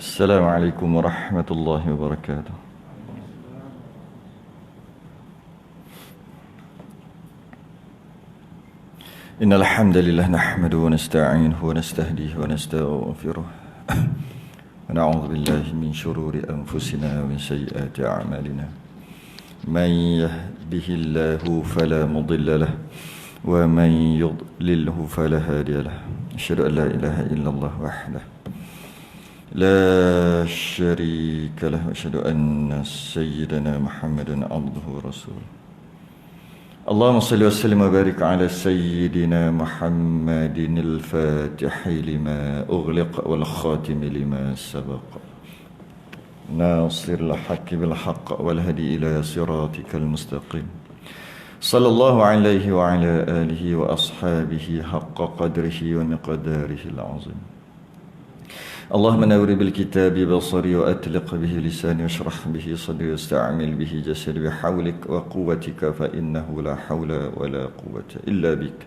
السلام عليكم ورحمة الله وبركاته. إن الحمد لله نحمده ونستعينه ونستهديه ونستغفره ونعوذ بالله من شرور أنفسنا ومن سيئات أعمالنا. من يهده الله فلا مضل له ومن يضلله فلا هادي له. أشهد أن لا إله إلا الله وحده لا شريك له وأشهد أن سيدنا محمدا عبده ورسوله. اللهم صل وسلم وبارك على سيدنا محمد الفاتح لما أغلق والخاتم لما سبق ناصر الحق بالحق والهدي إلى صراطك المستقيم. صلى الله عليه وعلى آله وأصحابه حق قدره ومقداره العظيم. اللهم نور بالكتاب بصري وأطلق به لساني واشرح به صدري واستعمل به جسدي بحولك وقوتك فإنه لا حول ولا قوة إلا بك.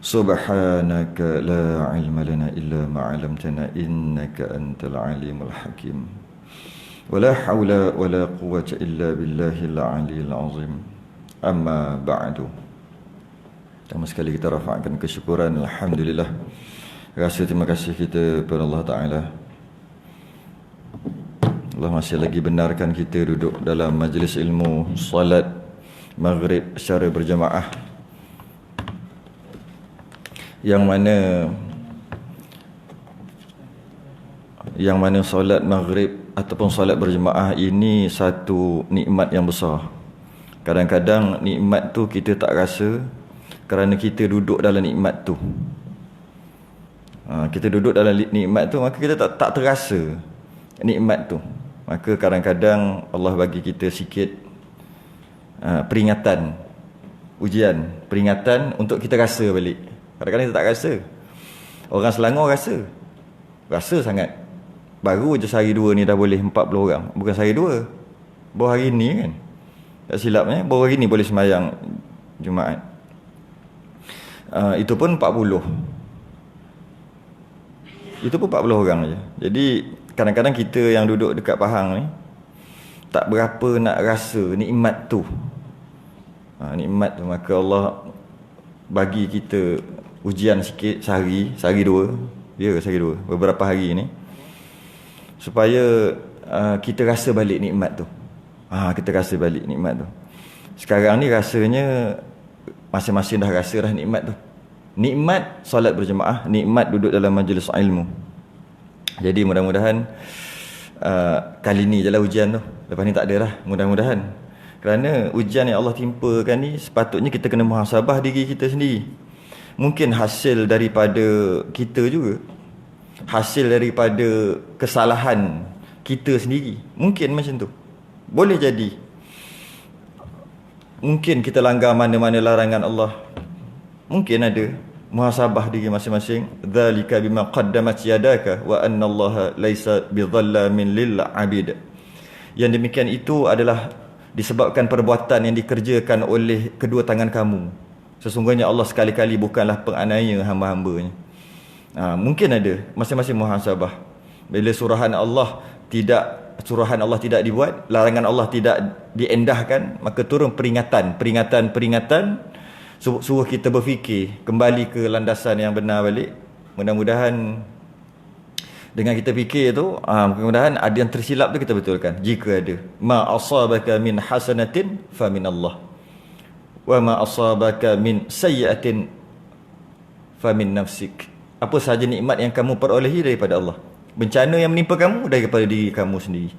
سبحانك لا علم لنا إلا ما علمتنا إنك أنت العليم الحكيم. ولا حول ولا قوة إلا بالله العلي العظيم. Amma ba'du. Pertama sekali kita rafa'kan kesyukuran, alhamdulillah. Rasa terima kasih kita kepada Allah Ta'ala. Allah masih lagi benarkan kita duduk dalam majlis ilmu salat maghrib secara berjamaah, yang mana solat maghrib ataupun solat berjemaah ini satu nikmat yang besar. Kadang-kadang nikmat tu kita tak rasa kerana kita duduk dalam nikmat tu. Kita duduk dalam nikmat tu, maka kita tak terasa nikmat tu. Maka kadang-kadang Allah bagi kita sikit peringatan, ujian, peringatan untuk kita rasa balik. Kadang-kadang kita tak rasa. Orang Selangor rasa sangat. Baru je sehari dua ni dah boleh 40 orang. Bukan sehari dua, baru hari ni kan, tak silapnya, baru hari ni boleh sembahyang Jumaat. Itu pun 40. Itu pun 40 orang je. Jadi kadang-kadang kita yang duduk dekat Pahang ni tak berapa nak rasa nikmat tu. Nikmat tu, maka Allah bagi kita ujian sikit sehari dua. Ya, sehari dua, beberapa hari ni, supaya kita rasa balik nikmat tu. Kita rasa balik nikmat tu. Sekarang ni rasanya masing-masing dah rasa dah nikmat tu. Nikmat solat berjemaah, nikmat duduk dalam majlis ilmu. Jadi mudah-mudahan kali ni je lah ujian tu. Lepas ni tak ada lah, mudah-mudahan. Kerana ujian yang Allah timpakan ni sepatutnya kita kena muhasabah diri kita sendiri. Mungkin hasil daripada kita juga, hasil daripada kesalahan kita sendiri. Mungkin macam tu. Boleh jadi. Mungkin kita langgar mana-mana larangan Allah. Mungkin ada. Muhasabah diri masing-masing. Dzalika bima qaddamat yadaka wa anna Allaha laisa bidhallamin lil 'abid. Yang demikian itu adalah disebabkan perbuatan yang dikerjakan oleh kedua tangan kamu. Sesungguhnya Allah sekali-kali bukanlah penganiaya hamba-hambanya. Mungkin ada. Masing-masing muhasabah. Bila suruhan Allah tidak dibuat, larangan Allah tidak diendahkan, maka turun peringatan, suruh kita berfikir kembali ke landasan yang benar balik. Mudah-mudahan dengan kita fikir tu, mudah-mudahan ada yang tersilap tu kita betulkan. Jika ada, ma asabaka min hasanatin fa min Allah, wa ma asabaka min sayyi'atin fa min nafsik. Apa sahaja nikmat yang kamu perolehi daripada Allah, bencana yang menimpa kamu daripada diri kamu sendiri.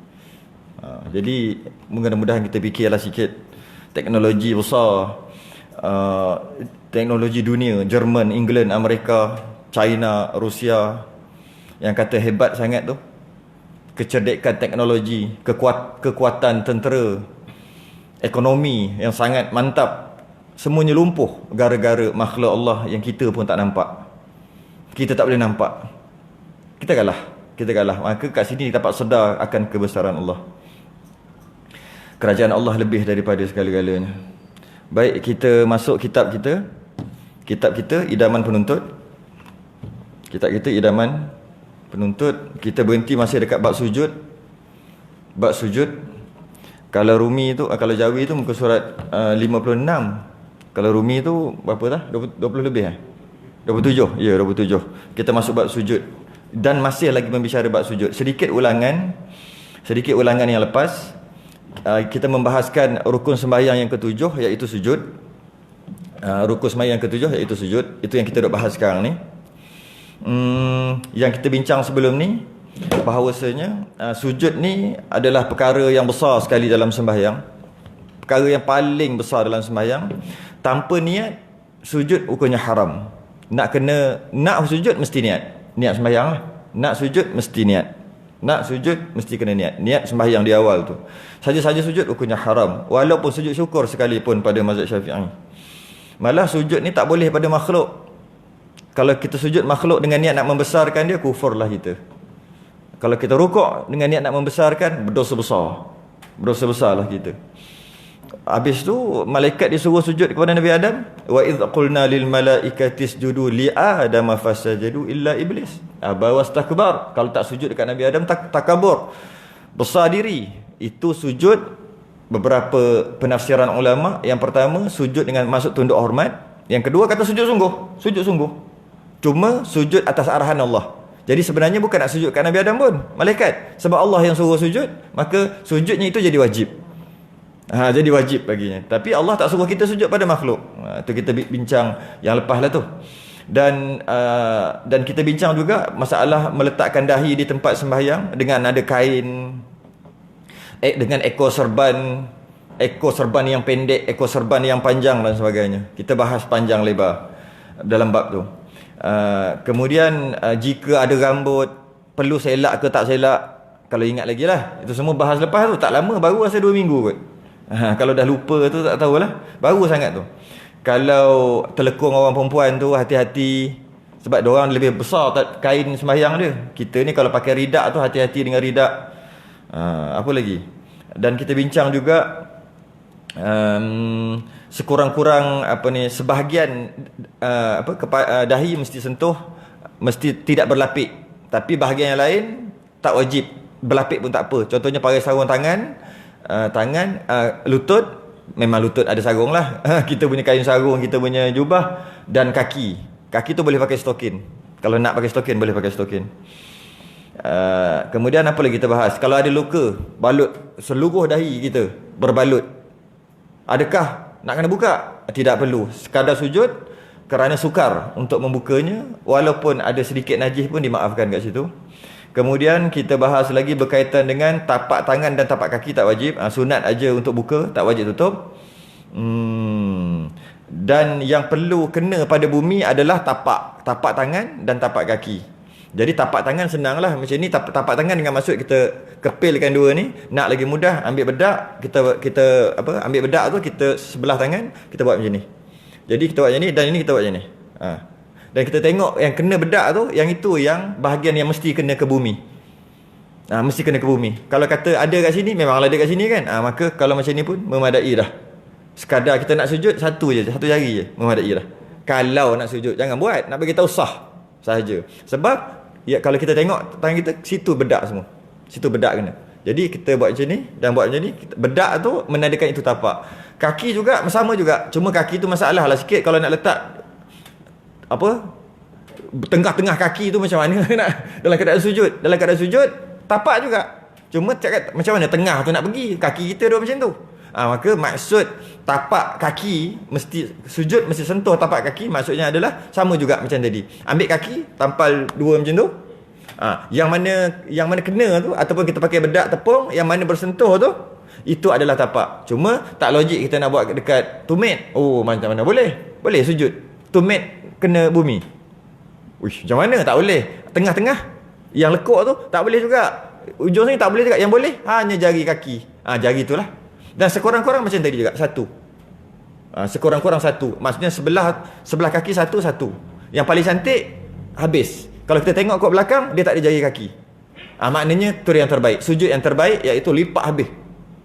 Jadi mudah-mudahan kita fikirlah sikit. Teknologi besar, teknologi dunia, Jerman, England, Amerika, China, Rusia, yang kata hebat sangat tu, kecerdikan teknologi, kekuatan tentera, ekonomi yang sangat mantap, semuanya lumpuh gara-gara makhluk Allah yang kita pun tak nampak. Kita tak boleh nampak. Kita kalah. Maka kat sini dapat sedar akan kebesaran Allah. Kerajaan Allah lebih daripada segala-galanya. Baik, kita masuk kitab kita, idaman penuntut. Kitab kita, idaman Penuntut, kita berhenti masih dekat bab sujud. Bab sujud, kalau Rumi tu, kalau Jawi tu muka surat 56. Kalau Rumi tu berapa dah? 20 lebih 27. Ya, 27. Kita masuk bab sujud. Dan masih lagi membicara bab sujud. Sedikit ulangan yang lepas, kita membahaskan rukun sembahyang yang ketujuh, iaitu sujud. Rukun sembahyang yang ketujuh iaitu sujud. Itu yang kita duk bahas sekarang ni. Yang kita bincang sebelum ni, bahawasanya sujud ni adalah perkara yang besar sekali dalam sembahyang. Perkara yang paling besar dalam sembahyang. Tanpa niat, sujud hukumnya haram. Nak sujud mesti niat. Niat sembahyang lah. Nak sujud mesti niat. Nak sujud mesti kena niat. Niat sembahyang di awal tu. Saja-saja sujud hukumnya haram. Walaupun sujud syukur sekalipun pada mazhab Syafi'i. Malah sujud ni tak boleh pada makhluk. Kalau kita sujud makhluk dengan niat nak membesarkan dia, kufur lah kita. Kalau kita rukuk dengan niat nak membesarkan, berdosa besar. Berdosa besar lah kita. Habis tu malaikat disuruh sujud kepada Nabi Adam. Wa idh qulna lil malaikati isjudu li Adam fasajadu illa iblis aba wastakbar. Kalau tak sujud dekat Nabi Adam, takabur, besar diri. Itu sujud. Beberapa penafsiran ulama. Yang pertama, sujud dengan maksud tunduk hormat. Yang kedua kata sujud sungguh. Sujud sungguh. Cuma sujud atas arahan Allah. Jadi sebenarnya bukan nak sujud kat Nabi Adam pun, malaikat. Sebab Allah yang suruh sujud, maka sujudnya itu jadi wajib. Jadi wajib baginya. Tapi Allah tak suruh kita sujud pada makhluk. Itu kita bincang yang lepas lah tu. Dan kita bincang juga masalah meletakkan dahi di tempat sembahyang dengan ada kain, dengan ekor serban yang pendek, ekor serban yang panjang dan sebagainya. Kita bahas panjang lebar dalam bab tu. Kemudian jika ada rambut, perlu selak ke tak selak, kalau ingat lagi lah. Itu semua bahas lepas tu. Tak lama, baru rasa 2 minggu kot. Kalau dah lupa tu tak tahulah. Baru sangat tu. Kalau telekung orang perempuan tu, hati-hati. Sebab diorang lebih besar kain sembahyang dia. Kita ni kalau pakai ridak tu, hati-hati dengan ridak. Apa lagi? Dan kita bincang juga sekurang-kurang sebahagian dahi mesti sentuh, mesti tidak berlapik. Tapi bahagian yang lain tak wajib berlapik pun tak apa. Contohnya pakai sarung tangan, lutut, memang lutut ada sarung lah. Kita punya kain sarung, kita punya jubah. Dan kaki tu boleh pakai stokin. Kalau nak pakai stokin, boleh pakai stokin. Kemudian apa lagi kita bahas? Kalau ada luka, balut seluruh dahi kita, berbalut. Adakah nak kena buka? Tidak perlu. Sekadar sujud kerana sukar untuk membukanya. Walaupun ada sedikit najis pun dimaafkan kat situ. Kemudian kita bahas lagi berkaitan dengan tapak tangan dan tapak kaki tak wajib. Sunat aja untuk buka, tak wajib tutup. Dan yang perlu kena pada bumi adalah tapak tangan dan tapak kaki. Jadi tapak tangan senang lah. Macam ni tapak tangan dengan maksud kita kepilkan dua ni. Nak lagi mudah, ambil bedak, kita ambil bedak tu, kita sebelah tangan, kita buat macam ni. Jadi kita buat macam ni, dan ini kita buat macam ni. Dan kita tengok yang kena bedak tu, yang itu yang bahagian yang mesti kena ke bumi. Mesti kena ke bumi. Kalau kata ada kat sini, memanglah ada kat sini kan. Maka kalau macam ni pun memadai dah. Sekadar kita nak sujud, satu jari je, memadai dah. Kalau nak sujud, jangan buat, nak bagi tahu sah sahaja. Sebab kalau kita tengok tangan kita, situ bedak semua. Situ bedak kena. Jadi kita buat macam ni dan buat macam ni. Bedak tu menandakan itu tapak. Kaki juga sama juga. Cuma kaki tu masalah lah sikit kalau nak letak tengah-tengah kaki tu macam mana nak dalam keadaan sujud. Dalam keadaan sujud tapak juga. Cuma cakap macam mana tengah tu nak pergi. Kaki kita duduk macam tu. Maka maksud tapak kaki mesti sujud, mesti sentuh tapak kaki. Maksudnya adalah sama juga macam tadi. Ambil kaki, tampal dua macam tu. Yang mana kena tu, ataupun kita pakai bedak tepung, yang mana bersentuh tu, itu adalah tapak. Cuma tak logik kita nak buat dekat tumit. Macam mana boleh? Boleh sujud. Tumit kena bumi. Macam mana? Tak boleh. Tengah-tengah yang lekuk tu tak boleh juga. Ujung sini tak boleh juga. Yang boleh hanya jari kaki. Jari itulah. Dan sekurang-kurang macam tadi juga, satu. Sekurang-kurang satu. Maksudnya sebelah kaki satu. Yang paling cantik habis. Kalau kita tengok kat belakang, dia tak ada jari kaki. Maknanya tu yang terbaik. Sujud yang terbaik iaitu lipat habis.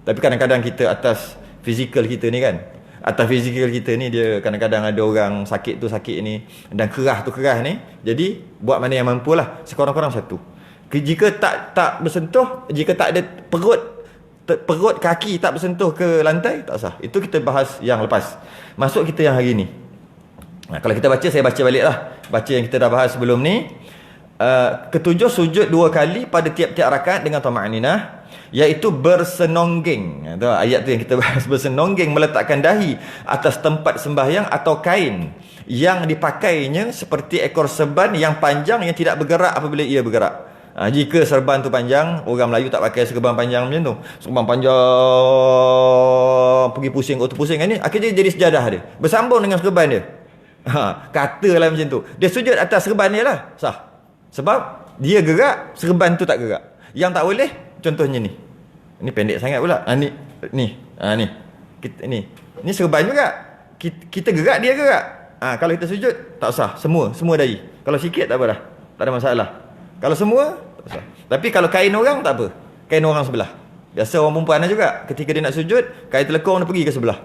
Tapi kadang-kadang kita atas fizikal kita ni kan, atas fizikal kita ni, dia kadang-kadang ada orang sakit tu sakit ni, dan kerah tu kerah ni. Jadi buat mana yang mampu lah. Sekurang-kurang satu. Jika tak bersentuh, jika tak ada perut kaki tak bersentuh ke lantai, tak sah. Itu kita bahas yang lepas. Masuk kita yang hari ni. Kalau kita baca, saya baca balik lah. Baca yang kita dah bahas sebelum ni. Ketujuh, sujud 2 kali pada tiap-tiap rakaat dengan tama'ninah, iaitu bersenonggeng. Ayat tu yang kita bahas, bersenonggeng, meletakkan dahi atas tempat sembahyang atau kain yang dipakainya seperti ekor serban yang panjang yang tidak bergerak apabila ia bergerak. Jika serban tu panjang, orang Melayu tak pakai serban panjang macam tu. Serban panjang pergi pusing, otak pusing kan ni, akhirnya jadi sejadah dia, bersambung dengan serban dia. Katalah macam tu. Dia sujud atas serban dia lah, sah. Sebab dia gerak, serban tu tak gerak. Yang tak boleh, contohnya ni. Ini pendek sangat pula. Ni. Ni serban juga. Kita gerak, dia gerak. Kalau kita sujud, tak sah. Semua dahi. Kalau sikit tak apa dah. Tak ada masalah. Kalau semua, tak sah. Tapi kalau kain orang, tak apa. Kain orang sebelah. Biasa orang perempuan juga. Ketika dia nak sujud, kain telekong dia pergi ke sebelah.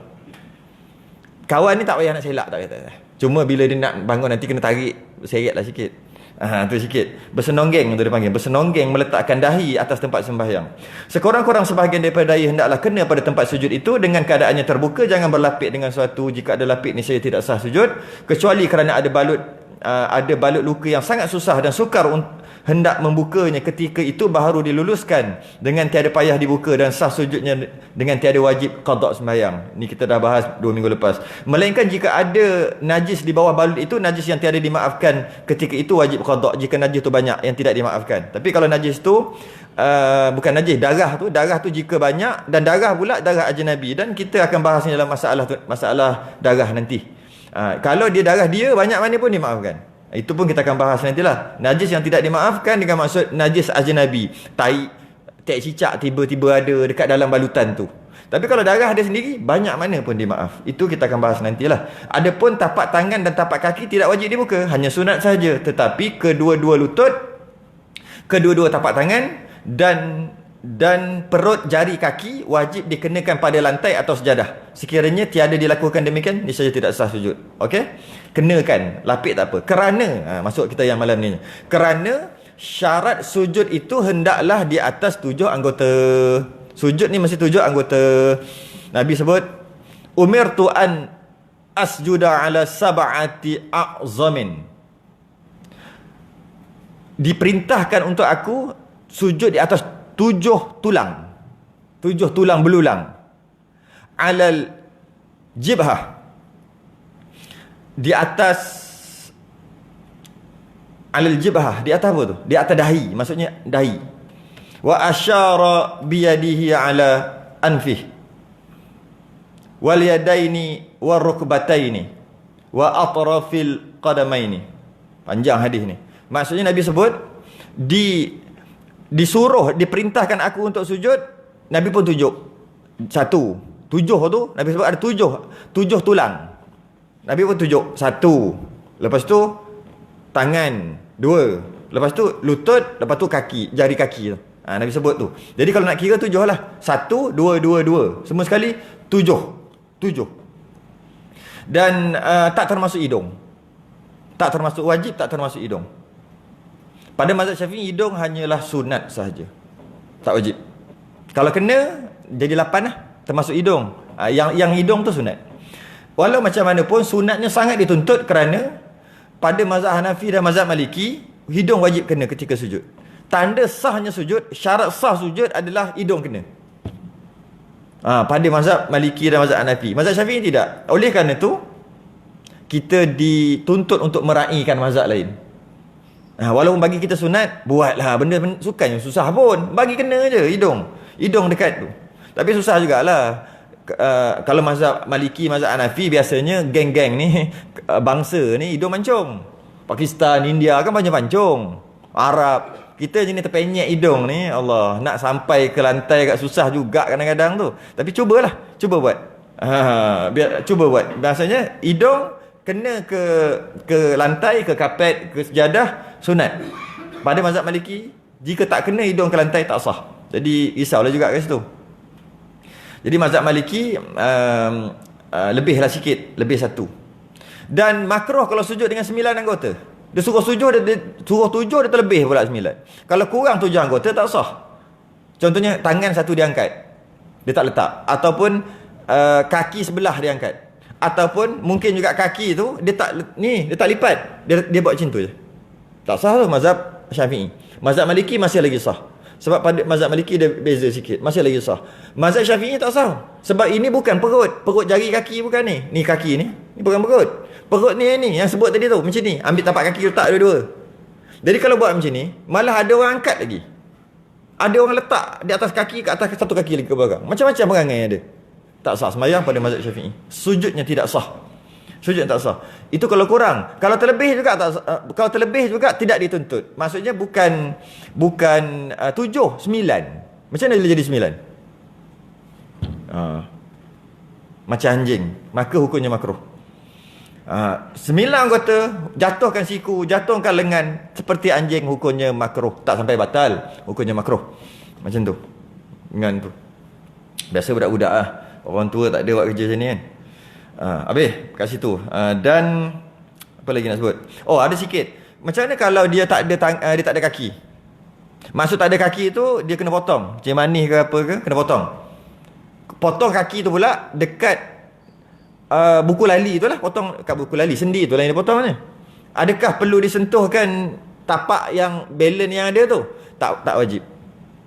Kawan ni tak payah nak selak, tak kata. Cuma bila dia nak bangun nanti kena tarik, seret lah sikit. Tu sikit. Bersenonggeng tu dia panggil. Bersenonggeng, meletakkan dahi atas tempat sembahyang. Sekurang-kurang sebahagian daripada dahi hendaklah kena pada tempat sujud itu dengan keadaannya terbuka. Jangan berlapik dengan suatu. Jika ada lapik ni saya tidak sah sujud, kecuali kerana ada balut luka yang sangat susah dan sukar hendak membukanya. Ketika itu baru diluluskan dengan tiada payah dibuka dan sah sujudnya dengan tiada wajib qada sembahyang. Ni kita dah bahas 2 minggu lepas. Melainkan jika ada najis di bawah balut itu, najis yang tiada dimaafkan, ketika itu wajib qada jika najis tu banyak yang tidak dimaafkan. Tapi kalau najis tu bukan najis, darah tu jika banyak, dan darah pula darah ajnabi, dan kita akan bahasnya dalam masalah darah nanti. Kalau dia darah dia banyak mana pun dimaafkan. Itu pun kita akan bahas nantilah. Najis yang tidak dimaafkan dengan maksud najis ajnabi. Tai, tek cicak tiba-tiba ada dekat dalam balutan tu. Tapi kalau darah dia sendiri, banyak mana pun dimaaf. Itu kita akan bahas nantilah. Adapun tapak tangan dan tapak kaki tidak wajib dibuka. Hanya sunat saja. Tetapi kedua-dua lutut, kedua-dua tapak tangan dan perut jari kaki wajib dikenakan pada lantai atau sejadah. Sekiranya tiada dilakukan demikian, niscaya tidak sah sujud. Okey? Kenakan, lapik tak apa. Kerana, masuk kita yang malam ni. Kerana syarat sujud itu hendaklah di atas 7 anggota. Sujud ni mesti 7 anggota. Nabi sebut, umirtu an asjuda ala sab'ati a'zamin. Diperintahkan untuk aku sujud di atas 7 tulang. 7 tulang belulang. Alal jibhah. Di atas alal jibhah, di atas apa tu? Di atas dahi, maksudnya dahi. Wa asyara biyadihi ala anfih. Wal yadaini war rukbataini wa atrafil qadamaini. Panjang hadis ni. Maksudnya Nabi sebut disuruh, diperintahkan aku untuk sujud, Nabi pun tunjuk. 1. 7 tu Nabi sebut ada 7 tulang. Nabi pun tunjuk 1. Lepas tu tangan 2. Lepas tu lutut, lepas tu kaki, jari kaki tu. Nabi sebut tu. Jadi kalau nak kira 7 lah. 1 2 2 2. Semua sekali 7. Dan tak termasuk hidung. Tak termasuk wajib, tak termasuk hidung. Pada mazhab Syafi'i, hidung hanyalah sunat sahaja. Tak wajib. Kalau kena, jadi 8 lah. Termasuk hidung. Yang hidung tu sunat. Walau macam mana pun, sunatnya sangat dituntut kerana pada mazhab Hanafi dan mazhab Maliki, hidung wajib kena ketika sujud. Tanda sahnya sujud, syarat sah sujud adalah hidung kena. Pada mazhab Maliki dan mazhab Hanafi. Mazhab Syafi'i tidak. Oleh kerana tu, kita dituntut untuk meraihkan mazhab lain. Walaupun bagi kita sunat, buatlah benda sukan yang susah pun. Bagi kena je hidung dekat tu. Tapi susah jugalah. Kalau mazhab Maliki, mazhab Hanafi, biasanya geng-geng ni, bangsa ni hidung mancung. Pakistan, India kan banyak pancung. Arab, kita je ni terpenyek hidung ni. Allah, nak sampai ke lantai kat susah juga kadang-kadang tu. Tapi cuba buat. Cuba buat. Biasanya hidung kena ke lantai, ke kapet, ke sejadah, sunat. Pada mazhab Maliki, jika tak kena hidung ke lantai, tak sah. Jadi risaulah juga kat situ. Jadi mazhab Maliki lebihlah sikit, lebih 1. Dan makruh kalau sujud dengan 9 anggota. Dia suruh suruh 7, dia terlebih pula 9. Kalau kurang 7 anggota tak sah. Contohnya tangan satu diangkat, dia tak letak, ataupun kaki sebelah diangkat, ataupun mungkin juga kaki tu dia tak lipat, dia buat macam tu je. Tak sah tu mazhab Syafi'i. Mazhab Maliki masih lagi sah. Sebab pada mazhab Maliki dia beza sikit, masih lagi sah. Mazhab Syafi'i tak sah. Sebab ini bukan perut jari kaki bukan ni. Ni kaki ni bukan perut. Perut ni yang sebut tadi tu, macam ni. Ambil tapak kaki letak dua-dua. Jadi kalau buat macam ni, malah ada orang angkat lagi. Ada orang letak di atas kaki, ke atas satu kaki lagi ke belakang. Macam-macam perangai ada. Tak sah sembahyang pada mazhab Syafi'i. Sujudnya tidak sah. Sujud tak sah. Itu kalau kurang. Kalau terlebih juga kalau terlebih juga tidak dituntut. Maksudnya bukan 7, 9. Macam mana dia jadi 9? Macam anjing, maka hukumnya makruh. 9 anggota, jatuhkan siku, jatuhkan lengan, seperti anjing, hukumnya makruh. Tak sampai batal, hukumnya makruh. Macam tu. Dengan tu. Biasa budak-budak lah. Orang tua tak ada buat kerja macam ni kan. Habis kat situ. Dan apa lagi nak sebut? Oh, ada sikit. Macam mana kalau dia tak ada kaki? Maksud tak ada kaki tu, dia kena potong. Cik manis ke apa ke, kena potong. Potong kaki tu pula dekat buku lali tu lah. Potong kat buku lali, sendi tu lah yang dia potong ni. Adakah perlu disentuhkan tapak yang balance yang ada tu? Tak wajib.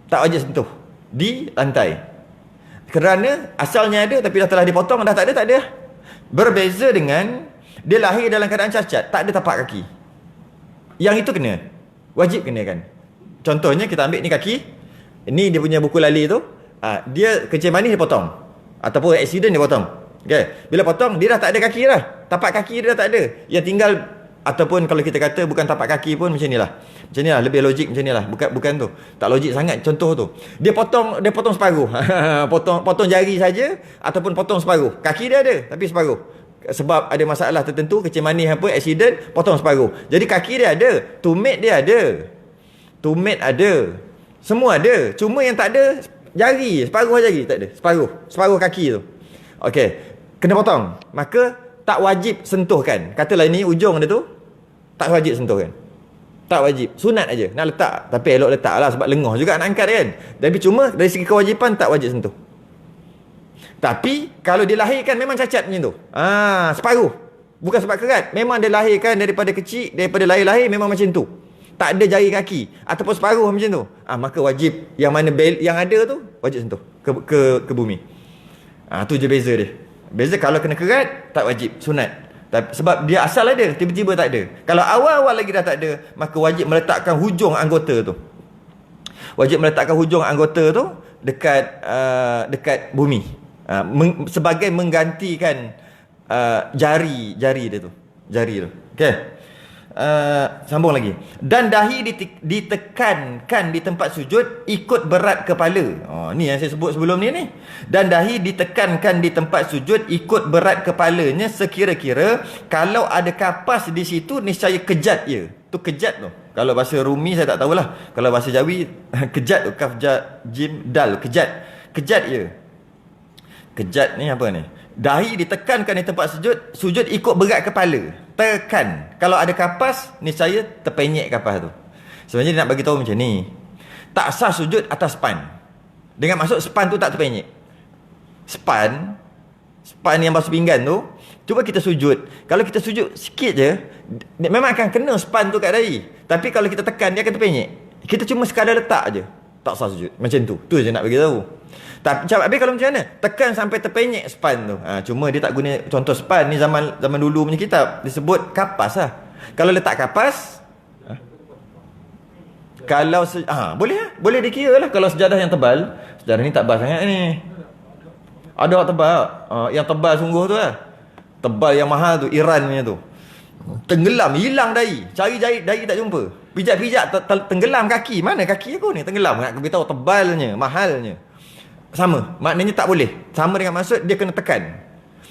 Tak wajib sentuh di lantai. Kerana asalnya ada, tapi dah telah dipotong, dah tak ada. Berbeza dengan dia lahir dalam keadaan cacat, tak ada tapak kaki. Yang itu kena. Wajib kena kan. Contohnya kita ambil ni kaki, ini dia punya buku lali tu, dia kencing manis dia potong, ataupun accident dia potong. Okay. Bila potong, dia dah tak ada kaki dah. Tapak kaki dia dah tak ada. Yang tinggal, ataupun kalau kita kata bukan tapak kaki pun macam ni lah. Macam ni lah, lebih logik macam ni lah. Bukan tu. Tak logik sangat contoh tu. Dia potong separuh. potong jari saja, ataupun potong separuh. Kaki dia ada, tapi separuh. Sebab ada masalah tertentu, kencing manis apa, accident, potong separuh. Jadi kaki dia ada, tumit dia ada. Tumit ada. Semua ada. Cuma yang tak ada jari, separuh jari tak ada. Separuh kaki tu. Okey. Kena potong. Maka tak wajib sentuhkan. Katalah ini ujung dia tu, tak wajib sentuhkan. Tak wajib. Sunat aja. Nak letak, tapi elok letak lah, sebab lengoh juga nak angkat kan. Tapi cuma dari segi kewajipan tak wajib sentuh. Tapi kalau dilahirkan memang cacat macam tu. Separuh. Bukan sebab kerat. Memang dia lahirkan daripada kecil, daripada lahir-lahir memang macam tu. Tak ada jari kaki ataupun separuh macam tu. Maka wajib yang mana yang ada tu wajib sentuh ke bumi. Tu je beza dia. Beza kalau kena kerat tak wajib, sunat. Sebab dia asal ada, tiba-tiba tak ada. Kalau awal-awal lagi dah tak ada, maka wajib meletakkan hujung anggota tu. Wajib meletakkan hujung anggota tu dekat bumi. Sebagai menggantikan jari dia tu. Jari tu. Okey. Sambung lagi. Dan dahi ditekankan di tempat sujud ikut berat kepala. Ni yang saya sebut sebelum ni. Dan dahi ditekankan di tempat sujud ikut berat kepalanya, sekira-kira kalau ada kapas di situ niscaya kejat ia. Tu kejat tu. Kalau bahasa Rumi saya tak tahulah. Kalau bahasa Jawi kejat tu, kaf ja jim dal, kejat. Kejat ia. Kejat ni apa ni? Dahi ditekankan di tempat sujud ikut berat kepala. Tekan. Kalau ada kapas, niscaya terpenyek kapas tu. Sebenarnya dia nak bagi tahu macam ni. Tak sah sujud atas span. Dengan maksud span tu tak terpenyek. Span yang basuh pinggan tu, cuba kita sujud. Kalau kita sujud sikit je, memang akan kena span tu kat dahi. Tapi kalau kita tekan, dia akan terpenyek. Kita cuma sekadar letak je, tak sah sujud. Macam tu. Tu je nak bagi tahu. Tapi kalau macam mana? Tekan sampai terpenyek span tu. Cuma dia tak guna contoh span ni zaman dulu punya kitab. Disebut kapas lah. Kalau letak kapas, kalau boleh lah. Boleh dikira lah. Kalau sejadah yang tebal, sejadah ni tak tebal sangat ni. Ada orang tebal. Yang tebal sungguh tu lah. Tebal yang mahal tu, Iran punya tu. Tenggelam, hilang dahi. Cari dahi tak jumpa. Pijak-pijak tenggelam kaki. Mana kaki aku ni? Tenggelam. Nak beritahu tebalnya, mahalnya. Sama, maknanya tak boleh. Sama dengan maksud dia kena tekan.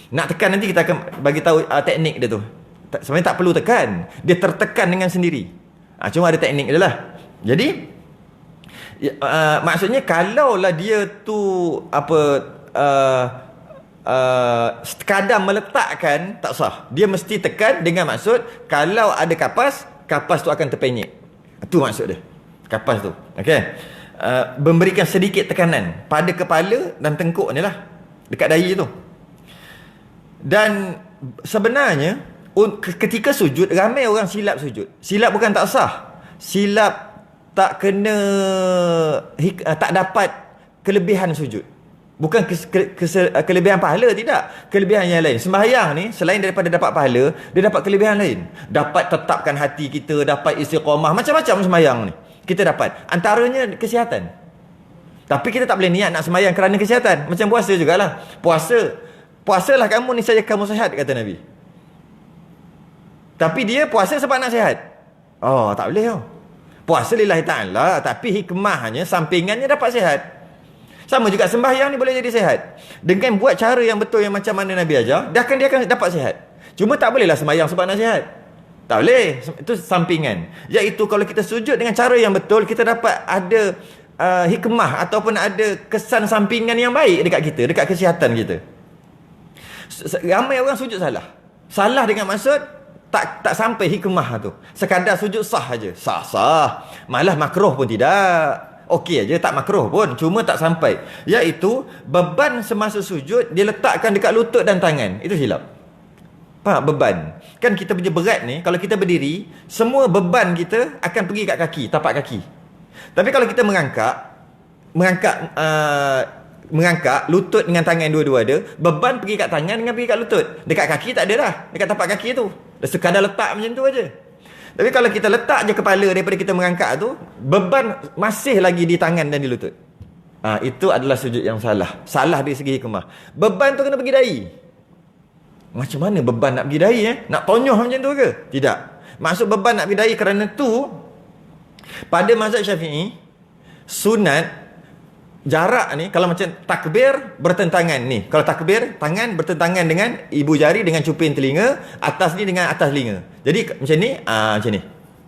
Nak tekan nanti kita akan bagi tahu teknik dia tu. Sebenarnya tak perlu tekan, dia tertekan dengan sendiri. Cuma ada teknik dia lah. Jadi maksudnya kalaulah dia tu sekadar meletakkan, tak sah. Dia mesti tekan dengan maksud kalau ada kapas kapas tu akan terpenyek. Itu maksud dia. Kapas tu. Okey. Memberikan sedikit tekanan pada kepala dan tengkuk ni lah. Dekat dahi tu. Dan sebenarnya ketika sujud, ramai orang silap sujud. Silap bukan tak sah. Silap tak kena, tak dapat kelebihan sujud. Bukan kelebihan pahala, tidak. Kelebihan yang lain. Sembahyang ni, selain daripada dapat pahala, dia dapat kelebihan lain. Dapat tetapkan hati kita, dapat istiqamah. Macam-macam sembahyang ni kita dapat. Antaranya kesihatan. Tapi kita tak boleh niat nak sembahyang kerana kesihatan. Macam puasa jugalah. Puasalah kamu, niscaya kamu sihat, kata Nabi. Tapi dia puasa sebab nak sihat. Oh, tak boleh tau. Puasa lillahi ta'ala, tapi hikmahnya, sampingannya dapat sihat. Sama juga sembahyang ni boleh jadi sihat. Dengan buat cara yang betul, yang macam mana Nabi ajar, dia akan dapat sihat. Cuma tak bolehlah sembahyang sebab nak sihat. Tak boleh. Itu sampingan. Iaitu kalau kita sujud dengan cara yang betul, kita dapat ada hikmah ataupun ada kesan sampingan yang baik dekat kita, dekat kesihatan kita. Ramai orang sujud salah. Salah dengan maksud tak sampai hikmah tu. Sekadar sujud sah aja. Sah. Malah makruh pun tidak. Okey aja, tak makruh pun, cuma tak sampai. Iaitu beban semasa sujud dia letakkan dekat lutut dan tangan. Itu silap. Faham beban? Kan kita punya berat ni, kalau kita berdiri, semua beban kita akan pergi kat kaki, tapak kaki. Tapi kalau kita mengangkat lutut dengan tangan dua-dua ada, beban pergi kat tangan dengan pergi kat lutut. Dekat kaki tak ada dah, dekat tapak kaki tu. Dah sekadar letak macam tu aja. Tapi kalau kita letak je kepala daripada kita mengangkat tu, beban masih lagi di tangan dan di lutut. Itu adalah sujud yang salah. Salah dari segi hikmah. Beban tu kena pergi dahi. Macam mana beban nak pergi dahi? Nak tonyoh macam tu ke? Tidak. Maksud beban nak pergi dahi kerana tu, pada mazhab Syafi'i, sunat jarak ni, kalau macam takbir bertentangan ni. Kalau takbir, tangan bertentangan dengan ibu jari dengan cuping telinga, atas ni dengan atas telinga. Jadi macam ni, macam ni.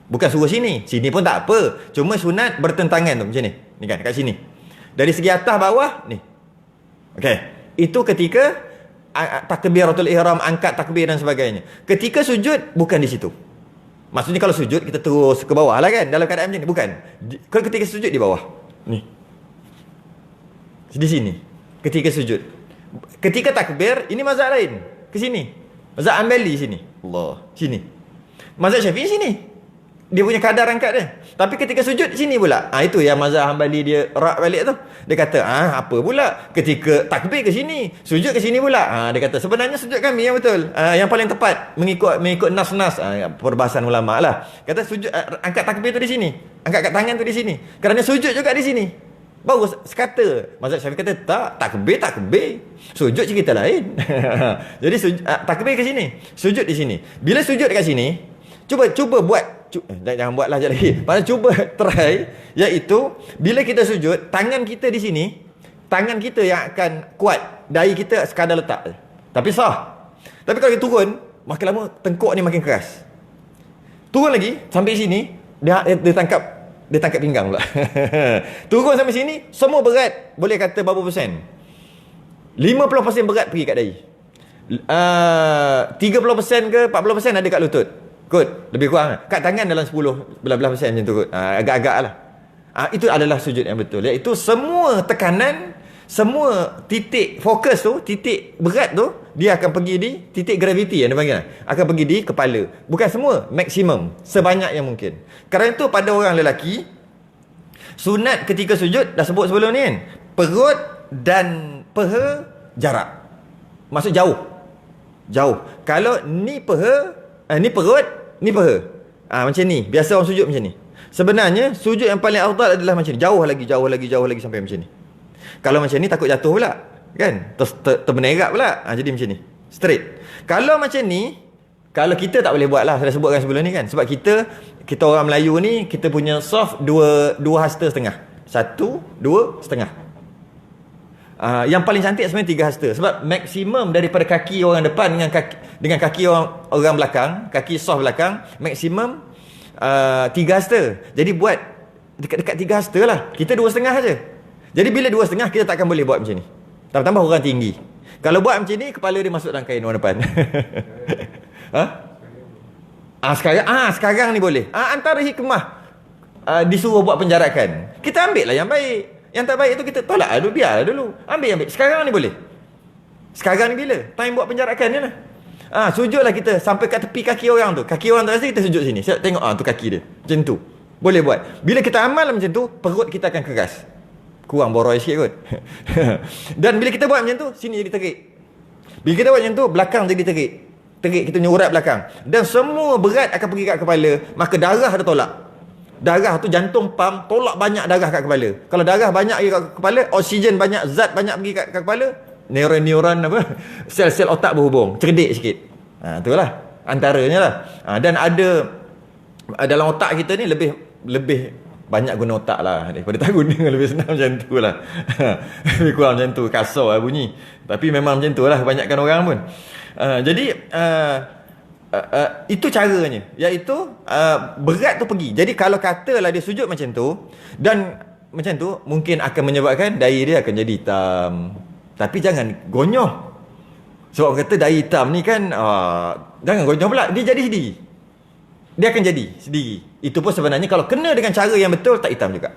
Bukan suruh sini. Sini pun tak apa. Cuma sunat bertentangan tu macam ni. Ni kan, kat sini. Dari segi atas bawah ni. Okey. Itu ketika takbiratul ihram, angkat takbir dan sebagainya. Ketika sujud bukan di situ. Maksudnya kalau sujud kita terus ke bawah lah kan, dalam keadaan macam ni. Bukan. Kalau ketika sujud di bawah. Ni. Di sini. Ketika sujud. Ketika takbir, ini mazhab lain. Ke sini. Mazhab Hanbali sini. Allah. Sini. Mazhab Syafi'i sini. Dia punya kadar angkat dia. Tapi ketika sujud sini pula. Itu yang mazhab Hanbali dia rak balik tu. Dia kata, apa pula? Ketika takbir ke sini, sujud ke sini pula. Dia kata, sebenarnya sujud kami yang betul. Yang paling tepat mengikut nas-nas. Perbahasan ulama lah. Kata sujud, angkat takbir tu di sini. Angkat kat tangan tu di sini. Kerana sujud juga di sini. Baru sekata. Mazhab Syafi'i kata, takbir. Sujud cerita lain. Jadi takbir ke sini, sujud di sini. Bila sujud dekat sini, cuba buat. Jangan buatlah sekali lagi. Maksudnya cuba try, iaitu bila kita sujud, tangan kita di sini, tangan kita yang akan kuat, dahi kita sekadar letak. Tapi sah. Tapi kalau kita turun, makin lama tengkuk ni makin keras. Turun lagi sampai sini, dia tangkap pinggang pula. Turun sampai sini, semua berat. Boleh kata berapa persen? 50% berat pergi kat dahi. 30% ke 40% ada kat lutut. Kot, lebih kurang. Kat tangan dalam 10 belas persen macam tu kot. Agak-agak lah. Itu adalah sujud yang betul. Iaitu semua tekanan, semua titik fokus tu, titik berat tu, dia akan pergi di titik graviti yang dia panggil. Akan pergi di kepala. Bukan semua, maksimum. Sebanyak yang mungkin. Kerana itu pada orang lelaki, sunat ketika sujud, dah sebut sebelum ni kan, perut dan peha jarak. Maksud jauh. Kalau ni peha, ni perut, ni peha. Macam ni. Biasa orang sujud macam ni. Sebenarnya sujud yang paling afdal adalah macam ni. Jauh lagi sampai macam ni. Kalau macam ni takut jatuh pula. Kan? Termenerak pula. Jadi macam ni. Straight. Kalau macam ni, kalau kita tak boleh buat lah. Saya dah sebutkan sebelum ni kan. Sebab kita orang Melayu ni, kita punya soft dua hasta setengah. 1, 2, setengah. Yang paling cantik sebenarnya 3 hasta. Sebab maksimum daripada kaki orang depan dengan kaki orang belakang, kaki soft belakang, maksimum 3 hasta. Jadi buat dekat 3 hasta lah. Kita 2,5 saja. Jadi bila 2,5 kita takkan boleh buat macam ni. Tambah orang tinggi. Kalau buat macam ni, kepala dia masuk dalam kain orang depan. Sekarang ni boleh. Antara hikmah disuruh buat penjarakan, kita ambil lah yang baik. Yang tak baik tu kita tolak dulu, biar dulu. Ambil. Sekarang ni boleh. Sekarang ni bila? Time buat penjarakan ni lah. Sujudlah kita sampai kat tepi kaki orang tu. Kaki orang tu rasa, kita sujud sini. Saya tengok tu kaki dia. Macam tu. Boleh buat. Bila kita amal macam tu, perut kita akan keras. Kurang boroi sikit kot. Dan bila kita buat macam tu, sini jadi terik. Bila kita buat macam tu, belakang jadi terik. Terik, kita punya urat belakang. Dan semua berat akan pergi kat kepala. Maka darah ada tolak. Darah tu jantung pam, tolak banyak darah kat kepala. Kalau darah banyak pergi kat kepala, oksigen banyak, zat banyak pergi kat kepala, neuron sel-sel otak berhubung, cerdik sikit. Itulah antaranya lah. Dan ada dalam otak kita ni lebih banyak guna otak lah daripada tak guna. Lebih senang macam tu lah. Lebih kurang macam tu, kasar lah bunyi. Tapi memang macam tu lah kebanyakan orang pun. Jadi itu caranya, iaitu berat tu pergi. Jadi kalau katalah dia sujud macam tu, dan macam tu mungkin akan menyebabkan dahi dia akan jadi hitam. Tapi jangan gonyoh. Sebab kata dahi hitam ni kan, jangan gonyoh pula, dia jadi sendiri. Dia akan jadi sendiri. Itu pun sebenarnya kalau kena dengan cara yang betul, tak hitam juga.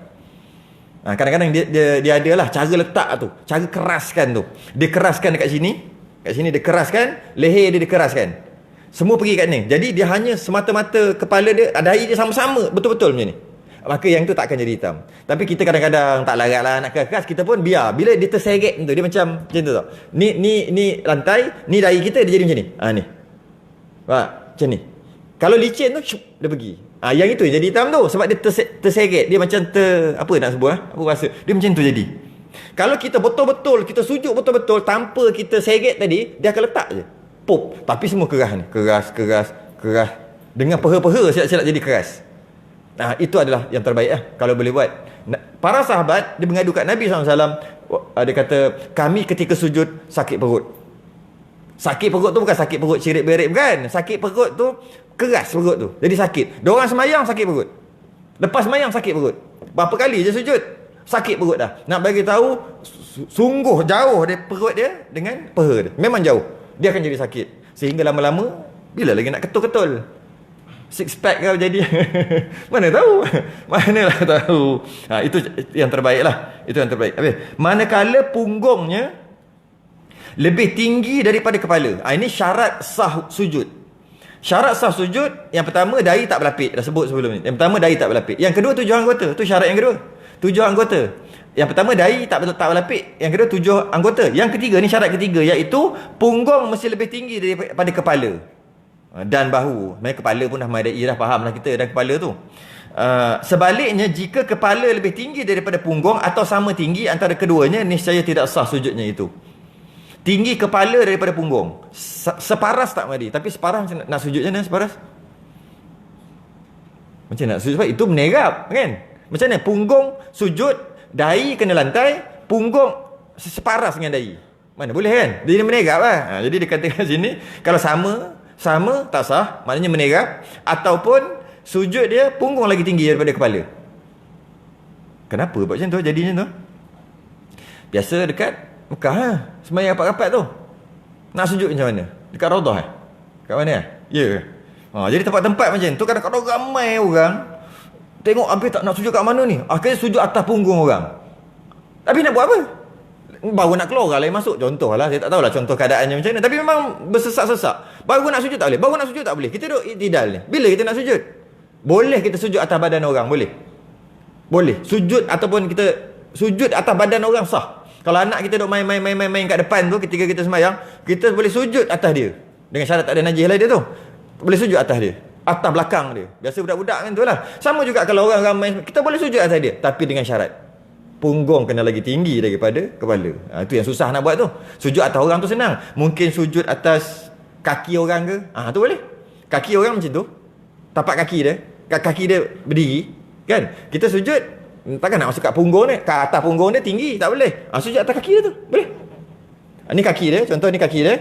Kadang-kadang dia ada lah cara letak tu, cara keraskan tu. Dia keraskan dekat sini. Kat sini dia keraskan, leher dia keraskan. Semua pergi kat ni. Jadi dia hanya semata-mata kepala dia, dahi dia sama-sama betul-betul macam ni. Maka yang tu tak akan jadi hitam. Tapi kita kadang-kadang tak larat lah nak keras, kita pun biar. Bila dia terseret tu, dia macam tu tau. Ni lantai, ni dahi kita, dia jadi macam ni. Ni. Macam ni. Kalau licin tu, dia pergi. Yang itu jadi hitam tu. Sebab dia terseret. Dia macam apa nak sebut? Apa rasa? Dia macam tu jadi. Kalau kita betul-betul, kita sujud betul-betul tanpa kita seret tadi, dia akan letak je. Pop. Tapi semua keras ni. Keras. Dengan peha-peha siap-siap jadi keras. Itu adalah yang terbaik lah, kalau boleh buat. Para sahabat, dia mengadu kat Nabi SAW. Dia kata, kami ketika sujud sakit perut. Sakit perut tu bukan sakit perut cirit-berit, bukan. Sakit perut tu, keras perut tu. Jadi sakit. Diorang semayang sakit perut. Lepas semayang sakit perut. Berapa kali je sujud, sakit perut dah. Nak bagi tahu, sungguh jauh dia perut dia dengan peha dia. Memang jauh. Dia akan jadi sakit. Sehingga lama-lama, bila lagi nak ketul-ketul, six pack kau jadi. Mana tahu. Manalah tahu. Itu yang terbaik lah. Itu yang terbaik. Habis, manakala punggungnya lebih tinggi daripada kepala. Ini syarat sah sujud. Syarat sah sujud, yang pertama, dahi tak berlapik. Dah sebut sebelum ni. Yang pertama, dahi tak berlapik. Yang kedua, 7 anggota. Itu syarat yang kedua. 7 anggota. Yang pertama, dahi tak berlapik. Yang kedua, 7 anggota. Yang ketiga, ni syarat ketiga, iaitu punggung mesti lebih tinggi daripada kepala dan bahu. Maksudnya kepala pun dah madai, dah faham lah kita, dan kepala tu. Sebaliknya, jika kepala lebih tinggi daripada punggung atau sama tinggi antara keduanya, niscaya tidak sah sujudnya itu. Tinggi kepala daripada punggung, separas tak madi. Tapi separas macam nak sujudnya ni, separas macam nak sujud, sebab itu menerap kan. Macam mana punggung sujud, dahi kena lantai, punggung separas dengan dahi, mana boleh kan. Dia menerap lah. Jadi dia katakan sini, kalau sama tak sah, maknanya menerap. Ataupun sujud dia punggung lagi tinggi daripada kepala. Kenapa buat macam tu, jadi macam tu? Biasa dekat Mekah semayang rapat-rapat tu, nak sujud macam mana? Dekat Raudah kat mana? Ya. Jadi tempat-tempat macam tu kadang-kadang ramai orang, tengok habis tak nak sujud kat mana ni, akhirnya sujud atas punggung orang. Tapi nak buat apa? Baru nak keluar orang lain masuk. Contoh lah, saya tak tahulah contoh keadaannya macam mana, tapi memang bersesak-sesak. Baru nak sujud tak boleh, baru nak sujud tak boleh. Kita duduk iktidal ni. Bila kita nak sujud? Boleh kita sujud atas badan orang, boleh. Sujud ataupun kita sujud atas badan orang sah. Kalau anak kita duduk main kat depan tu, ketika kita sembahyang, kita boleh sujud atas dia. Dengan syarat tak ada najis lah dia tu. Boleh sujud atas dia, atas belakang dia. Biasa budak-budak kan tu lah. Sama juga kalau orang ramai, kita boleh sujud atas dia, tapi dengan syarat punggung kena lagi tinggi daripada kepala. Itu yang susah nak buat tu. Sujud atas orang tu senang. Mungkin sujud atas kaki orang ke, tu boleh. Kaki orang macam tu, tapak kaki dia berdiri kan. Kita sujud, takkan nak masuk kat punggung dia, kat atas punggung dia tinggi, tak boleh. Sujud atas kaki dia tu, boleh. Ni kaki dia, contoh ni kaki dia.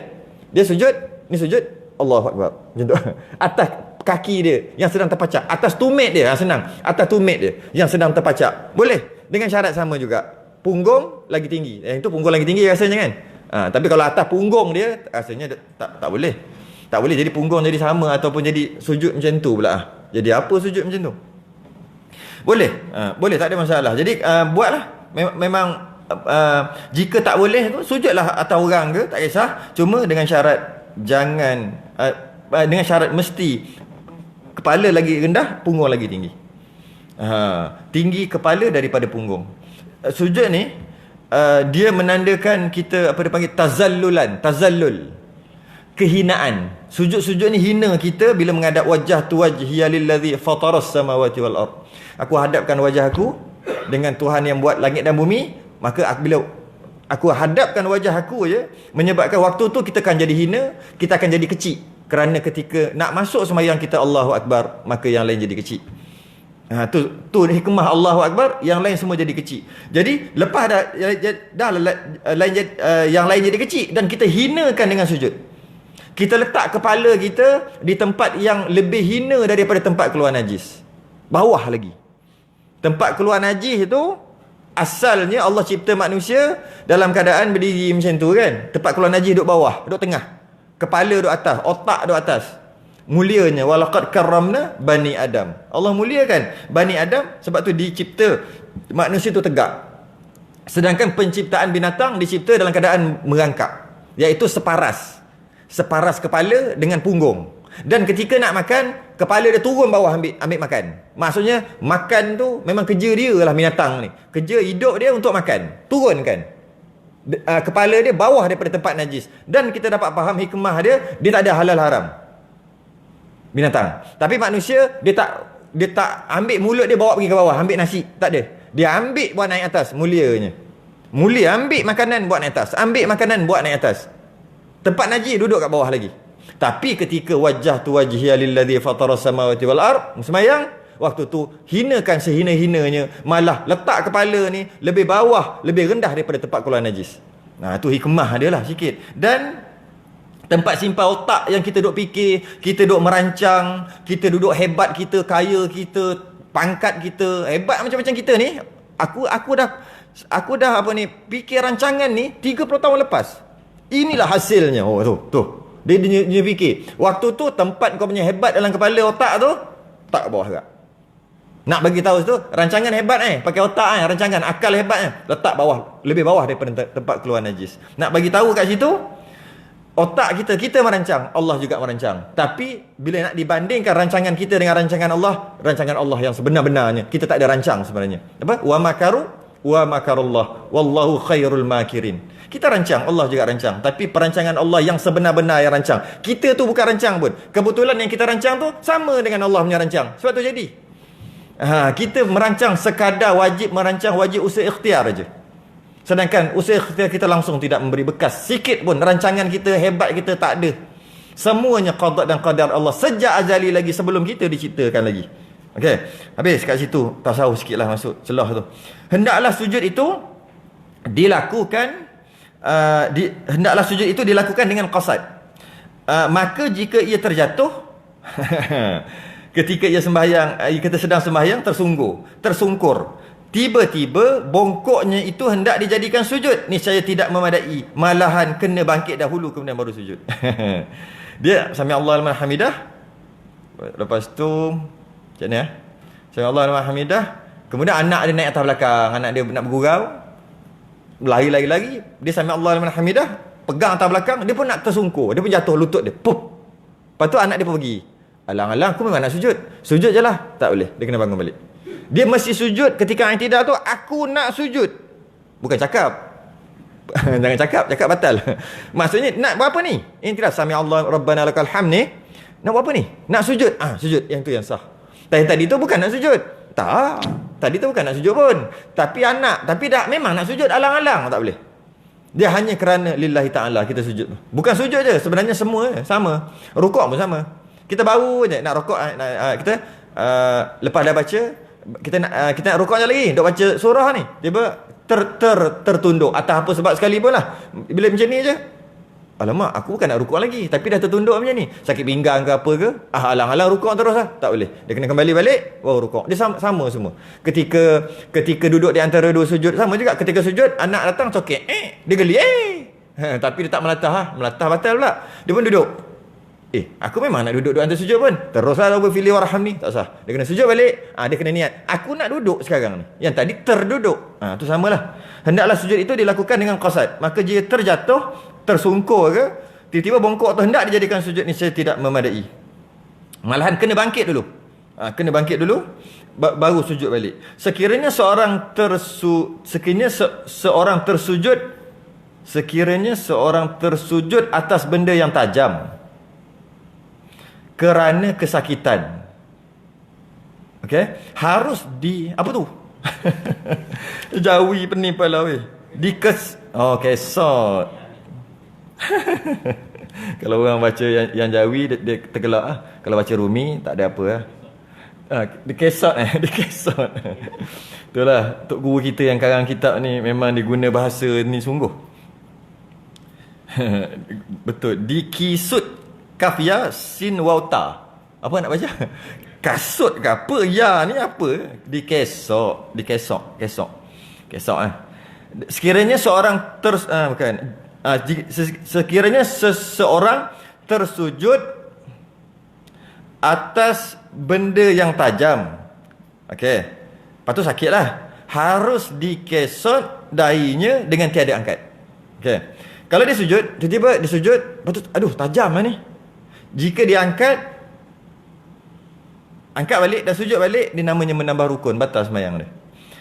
Dia sujud, ni sujud, Allahu Akbar. Macam tu. Atas kaki dia yang sedang terpacak, atas tumit dia, senang. Atas tumit dia yang sedang terpacak, boleh. Dengan syarat sama juga, punggung lagi tinggi. Yang itu punggung lagi tinggi rasanya kan. Tapi kalau atas punggung dia, rasanya tak boleh. Tak boleh jadi punggung jadi sama ataupun jadi sujud macam tu pula. Jadi apa sujud macam tu? Boleh. Boleh, tak ada masalah. Jadi buatlah. Memang jika tak boleh tu sujudlah atas orang ke, tak kisah. Cuma dengan syarat jangan dengan syarat mesti kepala lagi rendah, punggung lagi tinggi. Tinggi kepala daripada punggung. Sujud ni dia menandakan kita apa dia panggil tazallul, kehinaan. Sujud-sujud ni hina kita bila menghadap wajah tu, wajhiya lillazi fataras samawati wal ard. Aku hadapkan wajah aku dengan Tuhan yang buat langit dan bumi, maka bila aku hadapkan wajah aku je, menyebabkan waktu tu kita akan jadi hina, kita akan jadi kecil. Kerana ketika nak masuk sembahyang kita Allahu Akbar, maka yang lain jadi kecil. Tu hikmah Allahu Akbar, yang lain semua jadi kecil. Jadi lepas yang lain jadi kecil dan kita hinakan dengan sujud. Kita letak kepala kita di tempat yang lebih hina daripada tempat keluar najis. Bawah lagi. Tempat keluar najis itu asalnya Allah cipta manusia dalam keadaan berdiri macam tu kan. Tempat keluar najis duduk bawah, duduk tengah. Kepala duduk atas, otak duduk atas. Mulianya walaqad karramna bani Adam. Allah muliakan Bani Adam sebab tu dicipta manusia tu tegak. Sedangkan penciptaan binatang dicipta dalam keadaan merangkak, iaitu separas kepala dengan punggung. Dan ketika nak makan, kepala dia turun bawah ambil makan. Maksudnya makan tu memang kerja dia lah binatang ni. Kerja hidup dia untuk makan. Turunkan kepala dia bawah daripada tempat najis. Dan kita dapat faham hikmah dia tak ada halal haram binatang. Tapi manusia dia tak ambil mulut dia bawa pergi ke bawah, ambil nasi, tak ada. Dia ambil buat naik atas, mulianya. Mulia, ambil makanan buat naik atas, ambil makanan buat naik atas. Tempat najis duduk kat bawah lagi. Tapi ketika wajah tu wajhiya lillazi fataras samawati wal ard, sembahyang, waktu tu hinakan sehina-hinanya, malah letak kepala ni lebih bawah, lebih rendah daripada tempat keluar najis. Tu hikmah dia lah sikit. Dan tempat simpan otak yang kita duduk fikir, kita duduk merancang, kita duduk hebat kita, kaya kita, pangkat kita, hebat macam-macam kita ni. Aku dah apa ni, fikir rancangan ni 30 tahun lepas. Inilah hasilnya. Tu. Dia fikir. Waktu tu tempat kau punya hebat dalam kepala otak tu tak bawah agak. Nak bagi tahu tu rancangan hebat pakai otak rancangan akal hebat letak bawah, lebih bawah daripada tempat keluar najis. Nak bagi tahu kat situ otak kita merancang, Allah juga merancang. Tapi bila nak dibandingkan rancangan kita dengan rancangan Allah yang sebenar-benarnya, kita tak ada rancang sebenarnya. Apa? Wa makaru wa makarullah wallahu khairul makirin. Kita rancang, Allah juga rancang. Tapi perancangan Allah yang sebenar-benar yang rancang. Kita tu bukan rancang pun. Kebetulan yang kita rancang tu sama dengan Allah punya rancang. Sebab tu jadi. Kita merancang sekadar wajib merancang, wajib usaha ikhtiar aja. Sedangkan usaha ikhtiar kita langsung tidak memberi bekas sikit pun. Rancangan kita, hebat kita tak ada. Semuanya qada dan qadar Allah sejak azali lagi sebelum kita diciptakan lagi. Okey, habis kat situ tasawuf sikitlah masuk celah tu. Hendaklah sujud itu dilakukan dengan qasad. Maka jika ia terjatuh ketika ia sembahyang, kita sedang sembahyang tersungkur, tiba-tiba bongkoknya itu hendak dijadikan sujud, niscaya tidak memadai, malahan kena bangkit dahulu kemudian baru sujud. Dia sami Allahu liman hamidah, lepas tu macam ni sami Allahu liman hamidah, kemudian anak dia naik atas belakang, anak dia nak bergurau, lari, dia sami Allahu liman hamidah, pegang atas belakang, dia pun nak tersungkur, dia pun jatuh lutut dia, pup. Lepas tu anak dia pun pergi, alang-alang aku memang nak sujud je lah, tak boleh, dia kena bangun balik. Dia mesti sujud ketika i'tidal tu, aku nak sujud. Bukan cakap. Jangan cakap batal. Maksudnya nak buat apa ni? I'tidal sami Allah rabbana lakal hamd ni. Nak buat apa ni? Nak sujud. Sujud yang tu yang sah. Tadi tu bukan nak sujud. Tak. Tadi tu bukan nak sujud pun. Tapi dah memang nak sujud alang-alang, tak boleh. Dia hanya kerana lillahi ta'ala kita sujud. Bukan sujud je, sebenarnya semua sama. Rukuk pun sama. Kita baru je nak rukuk, kita lepas dah baca, kita nak rukuk je lagi, duk baca surah ni, tiba tertunduk atas apa sebab sekalipun lah. Bila macam ni je, alamak aku bukan nak rukuk lagi, tapi dah tertunduk macam ni, sakit pinggang ke apa ke, alang-alang rukuk terus lah, tak boleh. Dia kena kembali balik baru rukuk. Dia sama semua. Ketika duduk di antara dua sujud sama juga. Ketika sujud anak datang cokek, dia geli, tapi dia tak melatah batal pula. Dia pun duduk. Aku memang nak duduk atas sujud pun. Teruslah Rabbi fili warhamni. Tak usah. Dia kena sujud balik. Dia kena niat. Aku nak duduk sekarang ni. Yang tadi terduduk. Tu samalah. Hendaklah sujud itu dilakukan dengan qasad. Maka jika terjatuh, tersungkur ke, tiba-tiba bongkok tu, hendak dijadikan sujud ni saya tidak memadai. Malahan kena bangkit dulu. Kena bangkit dulu baru sujud balik. Sekiranya seorang tersujud atas benda yang tajam kerana kesakitan, harus apa tu? Jawi pening pala weh. Kesot. Kalau orang baca yang Jawi dia tergelak lah. Kalau baca Rumi tak ada apa lah. Dia kesot dia kesot. Itulah tok guru kita yang karang kitab ni memang dia guna bahasa ni sungguh. Betul. Dikisut kaf ya sin waw ta. Apa nak baca? Kasut ke apa? Ya ni apa? Dikesok sekiranya seorang sekiranya seseorang tersujud atas benda yang tajam, lepas tu sakit lah, harus dikesot dahinya dengan tiada angkat. Kalau dia sujud, tiba-tiba dia sujud, lepas tu aduh tajam lah ni. Jika diangkat, angkat balik dan sujud balik, dia namanya menambah rukun, batal sembahyang dia.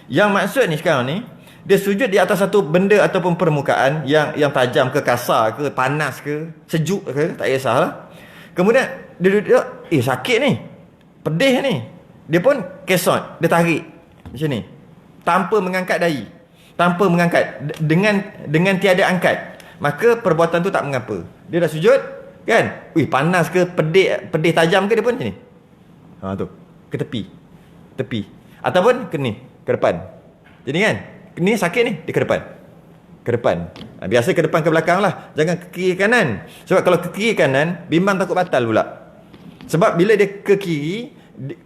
Yang maksud ni sekarang ni, dia sujud di atas satu benda ataupun permukaan yang tajam ke, kasar ke, panas ke, sejuk ke, tak kisahlah. Kemudian dia duduk, sakit ni, pedih ni. Dia pun kesot, dia tarik macam ni, tanpa mengangkat dahi, tanpa mengangkat, dengan tiada angkat. Maka perbuatan tu tak mengapa. Dia dah sujud kan, panas ke, pedih tajam ke, dia pun macam ni, tu ke tepi ataupun ke ni, ke depan. Jadi kan, ni sakit ni, dia ke depan. Biasa ke depan ke belakang lah, jangan ke kiri kanan. Sebab kalau ke kiri kanan, bimbang takut batal pula. Sebab bila dia ke kiri,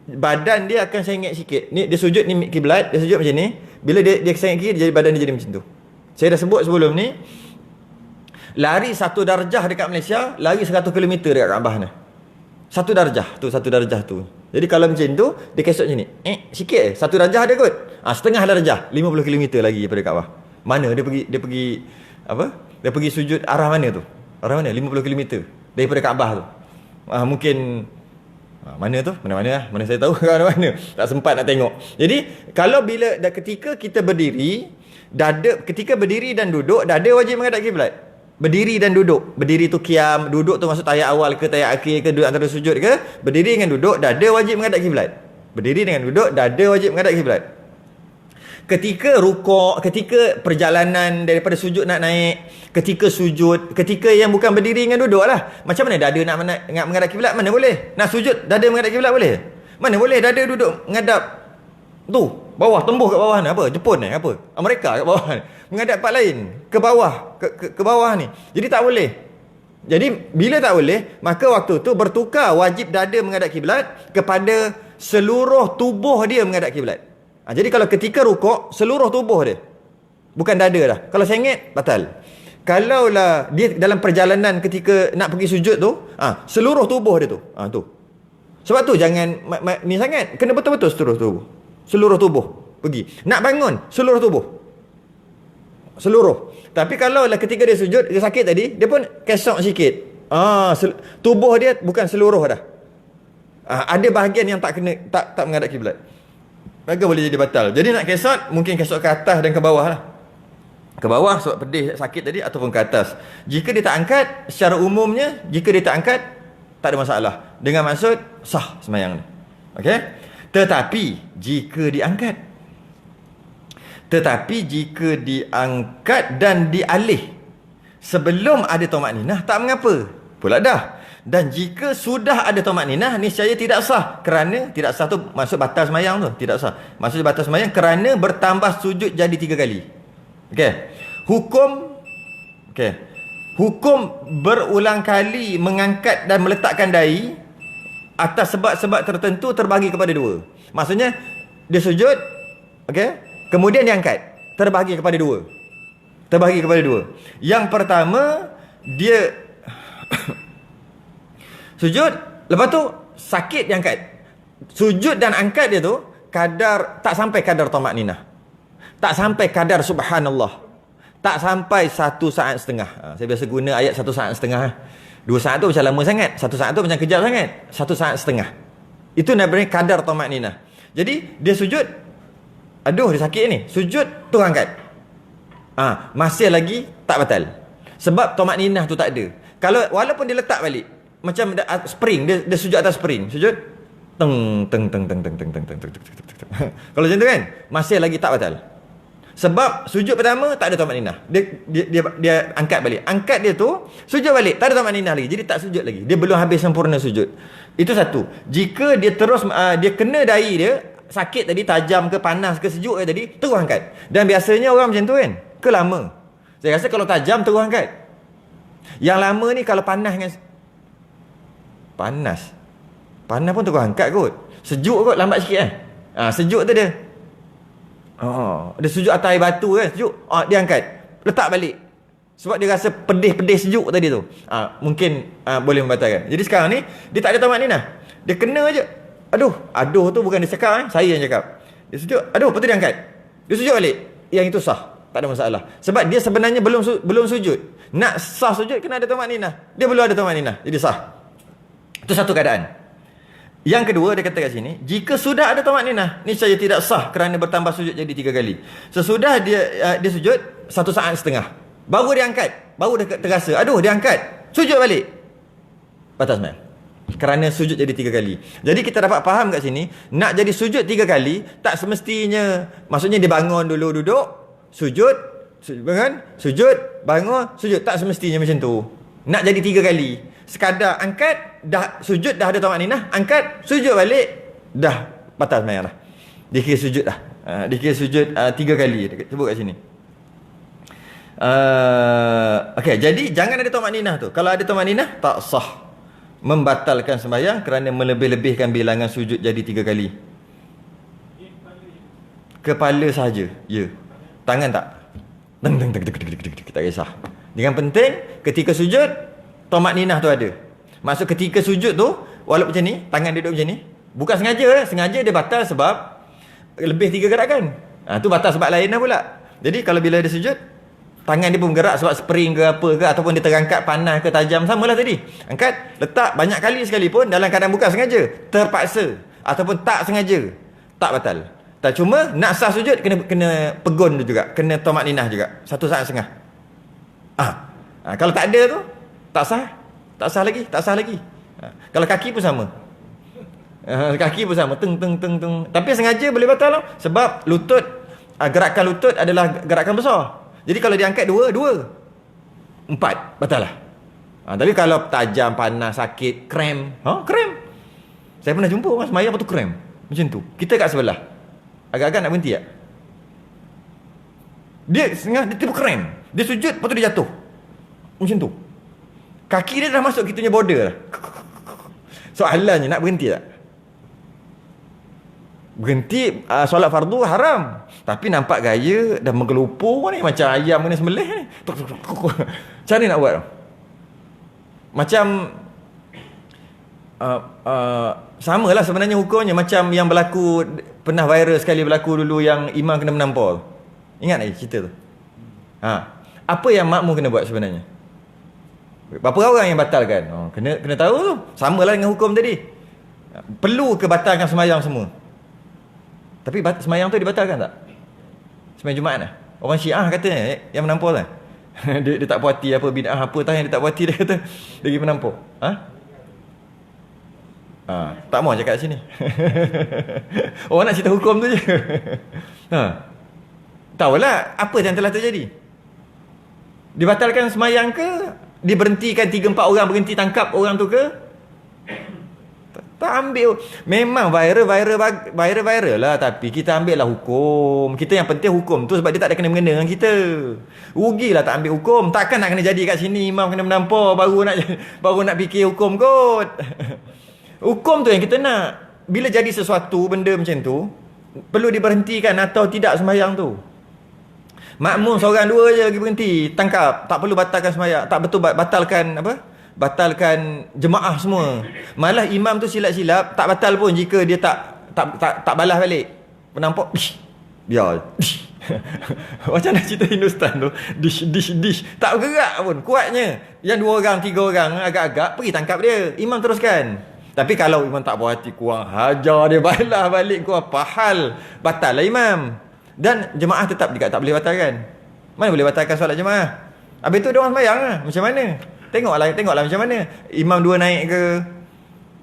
badan dia akan sengit sikit. Ni dia sujud ni kiblat, dia sujud macam ni. Bila dia sengit kiri, badan dia jadi macam tu. Saya dah sebut sebelum ni, lari 1 darjah dekat Malaysia, lari 100 km dekat Kaabah ni. 1 darjah tu. Jadi kalau macam tu, dia kesot macam ni. Sikit 1 darjah dia kot. Setengah darjah, 50 km lagi daripada Kaabah. Mana dia pergi apa? Dia pergi sujud arah mana tu? Arah mana? 50 km daripada Kaabah tu. Mungkin mana tu? Mana-mana lah. Mana saya tahu mana-mana. Tak sempat nak tengok. Jadi kalau ketika kita berdiri, ketika berdiri dan duduk, dada wajib menghadap kiblat. Berdiri dan duduk. Berdiri tu qiyam, duduk tu maksud tayat awal ke tayat akhir ke, duduk antara sujud ke. Berdiri dengan duduk, dada wajib menghadap kiblat. Berdiri dengan duduk, dada wajib menghadap kiblat. Ketika rukuk, ketika perjalanan daripada sujud nak naik, ketika sujud, ketika yang bukan berdiri dengan duduk lah. Macam mana dada nak menghadap kiblat? Mana boleh? Nak sujud, dada menghadap kiblat boleh? Mana boleh dada duduk menghadap tu, bawah, tembus kat bawah ni. Apa? Jepun ni? Apa? Amerika kat bawah ni. Menghadap tempat lain. Ke bawah. Ke bawah ni. Jadi tak boleh. Jadi bila tak boleh, maka waktu tu bertukar wajib dada menghadap kiblat kepada seluruh tubuh dia menghadap kiblat. Jadi kalau ketika rukuk, seluruh tubuh dia, bukan dada dah. Kalau sengit, batal. Kalaulah dia dalam perjalanan ketika nak pergi sujud tu, seluruh tubuh dia tu, tu. Sebab tu jangan ni sangat, kena betul-betul seluruh tubuh pergi. Nak bangun, seluruh tubuh. Tapi kalau lah ketika dia sujud, dia sakit tadi, dia pun kesok sikit. Tubuh dia bukan seluruh dah. Ada bahagian yang tak menghadap kiblat. Maka boleh jadi batal. Jadi nak kesot, mungkin kesot ke atas dan ke bawah lah. Ke bawah sebab pedih sakit tadi, ataupun ke atas. Jika dia tak angkat, secara umumnya, jika dia tak angkat, tak ada masalah. Dengan maksud, sah sembahyang ni. Tetapi jika diangkat dan dialih sebelum ada tamakninah, tak mengapa pula dah. Dan jika sudah ada tamakninah, niscaya tidak sah. Kerana tidak sah tu maksud batal sembahyang tu, tidak sah. Maksud batal sembahyang kerana bertambah sujud jadi 3 kali. Hukum berulang kali mengangkat dan meletakkan dahi atas sebab-sebab tertentu terbahagi kepada 2. Maksudnya dia sujud, kemudian dia angkat, terbahagi kepada 2. Yang pertama, dia Sujud, lepas tu sakit dia angkat. Sujud dan angkat dia tu kadar, tak sampai kadar tamakninah, tak sampai kadar subhanallah, tak sampai 1 saat setengah. Saya biasa guna ayat 1 saat setengah. 2 saat tu macam lama sangat, 1 saat tu macam kejap sangat. 1 saat setengah, itu namanya kadar tamakninah. Jadi dia sujud, aduh dia sakit ni, sujud tu angkat, masih lagi tak batal, sebab tamakninah tu tak ada. Kalau walaupun dia letak balik macam spring, dia sujud atas spring, sujud teng teng teng teng teng teng teng teng teng teng. Kalau macam tu kan, masih lagi tak batal. Sebab sujud pertama tak ada tamakninah. Dia angkat balik. Angkat dia tu, sujud balik, tak ada tamakninah lagi. Jadi tak sujud lagi. Dia belum habis sempurna sujud. Itu satu. Jika dia terus dia kena dahi dia, sakit tadi, tajam ke panas ke sejuk ke tadi, terus angkat. Dan biasanya orang macam tu kan, ke lama. Saya rasa kalau tajam terus angkat. Yang lama ni kalau panas dengan panas pun terus angkat kot. Sejuk kot lambat sikit kan. Sejuk tu dia. Dia sujud atas air batu kan, sejuk. Dia angkat, letak balik. Sebab dia rasa pedih-pedih sejuk tadi tu. Mungkin boleh membatalkan. Jadi sekarang ni dia tak ada tamakninah. Dia kena je. Aduh tu bukan dia cakap, saya yang cakap. Dia sujud, lepas tu dia angkat. Dia sujud balik. Yang itu sah, tak ada masalah. Sebab dia sebenarnya belum sujud. Nak sah sujud kena ada tamakninah. Dia belum ada tamakninah, jadi sah. Itu satu keadaan. Yang kedua, dia kata kat sini, jika sudah ada tamakninah, ni saya tidak sah kerana bertambah sujud jadi 3 kali. Sesudah dia sujud 1 saat setengah, baru dia angkat, baru dia terasa, dia angkat, sujud balik, batas sembahyang. Kerana sujud jadi 3 kali. Jadi kita dapat faham kat sini, nak jadi sujud 3 kali, tak semestinya, maksudnya dia bangun dulu, duduk, sujud, bangun, sujud. Tak semestinya macam tu. Nak jadi 3 kali, sekadar angkat, dah sujud, dah ada tamakninah, angkat, sujud balik, dah batal sembahyang dah. Dikira sujud dah. Dikira sujud 3 kali. Sebut kat sini. Okey, jadi jangan ada tamakninah tu. Kalau ada tamakninah, tak sah. Membatalkan sembahyang kerana melebih-lebihkan bilangan sujud jadi 3 kali. Kepala sahaja, ya. Tangan tak. Tak kisah. Yang penting ketika sujud, tamakninah tu ada. Maksud ketika sujud tu, walaupun macam ni, tangan dia duduk macam ni, bukan sengaja dia batal sebab lebih 3 gerakan. Tu batal sebab lain lah pula. Jadi kalau bila dia sujud, tangan dia pun bergerak sebab spring ke apa ke, ataupun dia terangkat panas ke tajam, samalah tadi. Angkat, letak banyak kali sekalipun dalam keadaan bukan sengaja, terpaksa ataupun tak sengaja, tak batal. Tak, cuma nak sah sujud kena pegun tu juga, kena tamakninah juga 1 saat setengah. Kalau tak ada tu, tak sah lagi. Kalau kaki pun sama. Kaki pun sama, teng. Tapi sengaja boleh batal lah. Sebab lutut, gerakan lutut adalah gerakan besar. Jadi kalau diangkat 2, 4, batal lah. Tapi kalau tajam, panas, sakit, krem. Saya pernah jumpa orang semayang lepas tu krem macam tu. Kita kat sebelah, agak-agak nak berhenti tak? Dia tiba krem. Dia sujud, lepas tu dia jatuh macam tu. Kaki dia dah masuk kita punya border lah. Soalannya, nak berhenti tak? Berhenti, solat fardu haram. Tapi nampak gaya dah menggelupur ni, macam ayam kena sembelih ni. Macam ni nak buat tau. Macam samalah sebenarnya hukumnya. Macam yang berlaku, pernah viral sekali berlaku dulu, yang imam kena menampar. Ingat lagi cerita tu? Apa yang makmum kena buat sebenarnya? Berapa orang yang batalkan? Kena tahu tu. Samalah dengan hukum tadi. Perlu ke batalkan sembahyang semua? Tapi sembahyang tu dibatalkan tak? Sembahyang Jumaat lah. Orang Syiah katanya yang menampar lah. dia tak puas hati apa bid'ah apa tah yang dia tak puas hati, dia kata dia pergi menampar. Tak mau cakap sini. Orang nak cerita hukum tu je. Tahulah apa yang telah terjadi. Dibatalkan sembahyang ke? Diberhentikan 3-4 orang, berhenti tangkap orang tu ke? Tak ambil. Memang viral lah, tapi kita ambil lah hukum. Kita yang penting hukum tu, sebab dia tak ada kena-mengena dengan kita. Rugilah tak ambil hukum. Takkan nak kena jadi kat sini imam kena menampar baru nak fikir hukum kot. Hukum tu yang kita nak. Bila jadi sesuatu benda macam tu, perlu diberhentikan atau tidak sembahyang tu. Makmum seorang dua je lagi berhenti, tangkap, tak perlu batalkan sembahyang, tak betul batalkan apa? batalkan jemaah semua. Malah imam tu silap-silap tak batal pun jika dia tak balas balik. Penampak biar. Macam nak cerita Hindustan tu, dish tak bergerak pun, kuatnya. Yang 2 orang 3 orang agak-agak pergi tangkap dia, imam teruskan. Tapi kalau imam tak puas hati, kurang hajar dia, balas balik, kurang pahal, batal lah imam. Dan jemaah tetap juga tak boleh batalkan. Mana boleh batalkan solat jemaah? Habis tu dia orang sembahyang lah. Macam mana? Tengoklah macam mana. Imam 2 naik ke?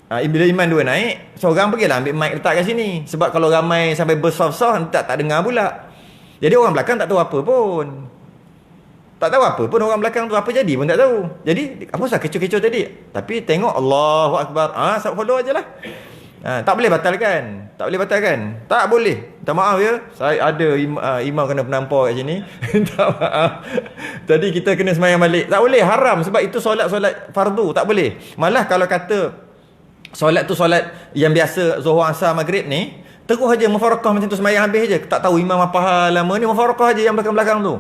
Bila imam 2 naik, seorang pergilah ambil mic letak kat sini. Sebab kalau ramai sampai bersaf-saf, tak dengar pula. Jadi orang belakang tak tahu apa pun. Tak tahu apa pun orang belakang tu, apa jadi pun tak tahu. Jadi apa usah kecoh-kecoh tadi. Tapi tengok Allahu Akbar. Follow aje lah. Tak boleh batalkan. Tak boleh batalkan. Tak boleh. Minta maaf ya. Saya ada imam kena penampar kat sini. Minta maaf. Tadi kita kena sembahyang balik. Tak boleh, haram. Sebab itu solat fardu. Tak boleh. Malah kalau kata solat tu solat yang biasa Zuhur, Asar, Maghrib ni, terus aja mufarakah macam tu, sembahyang habis aja. Tak tahu imam apa hal lama ni, mufarakah aja yang belakang-belakang tu.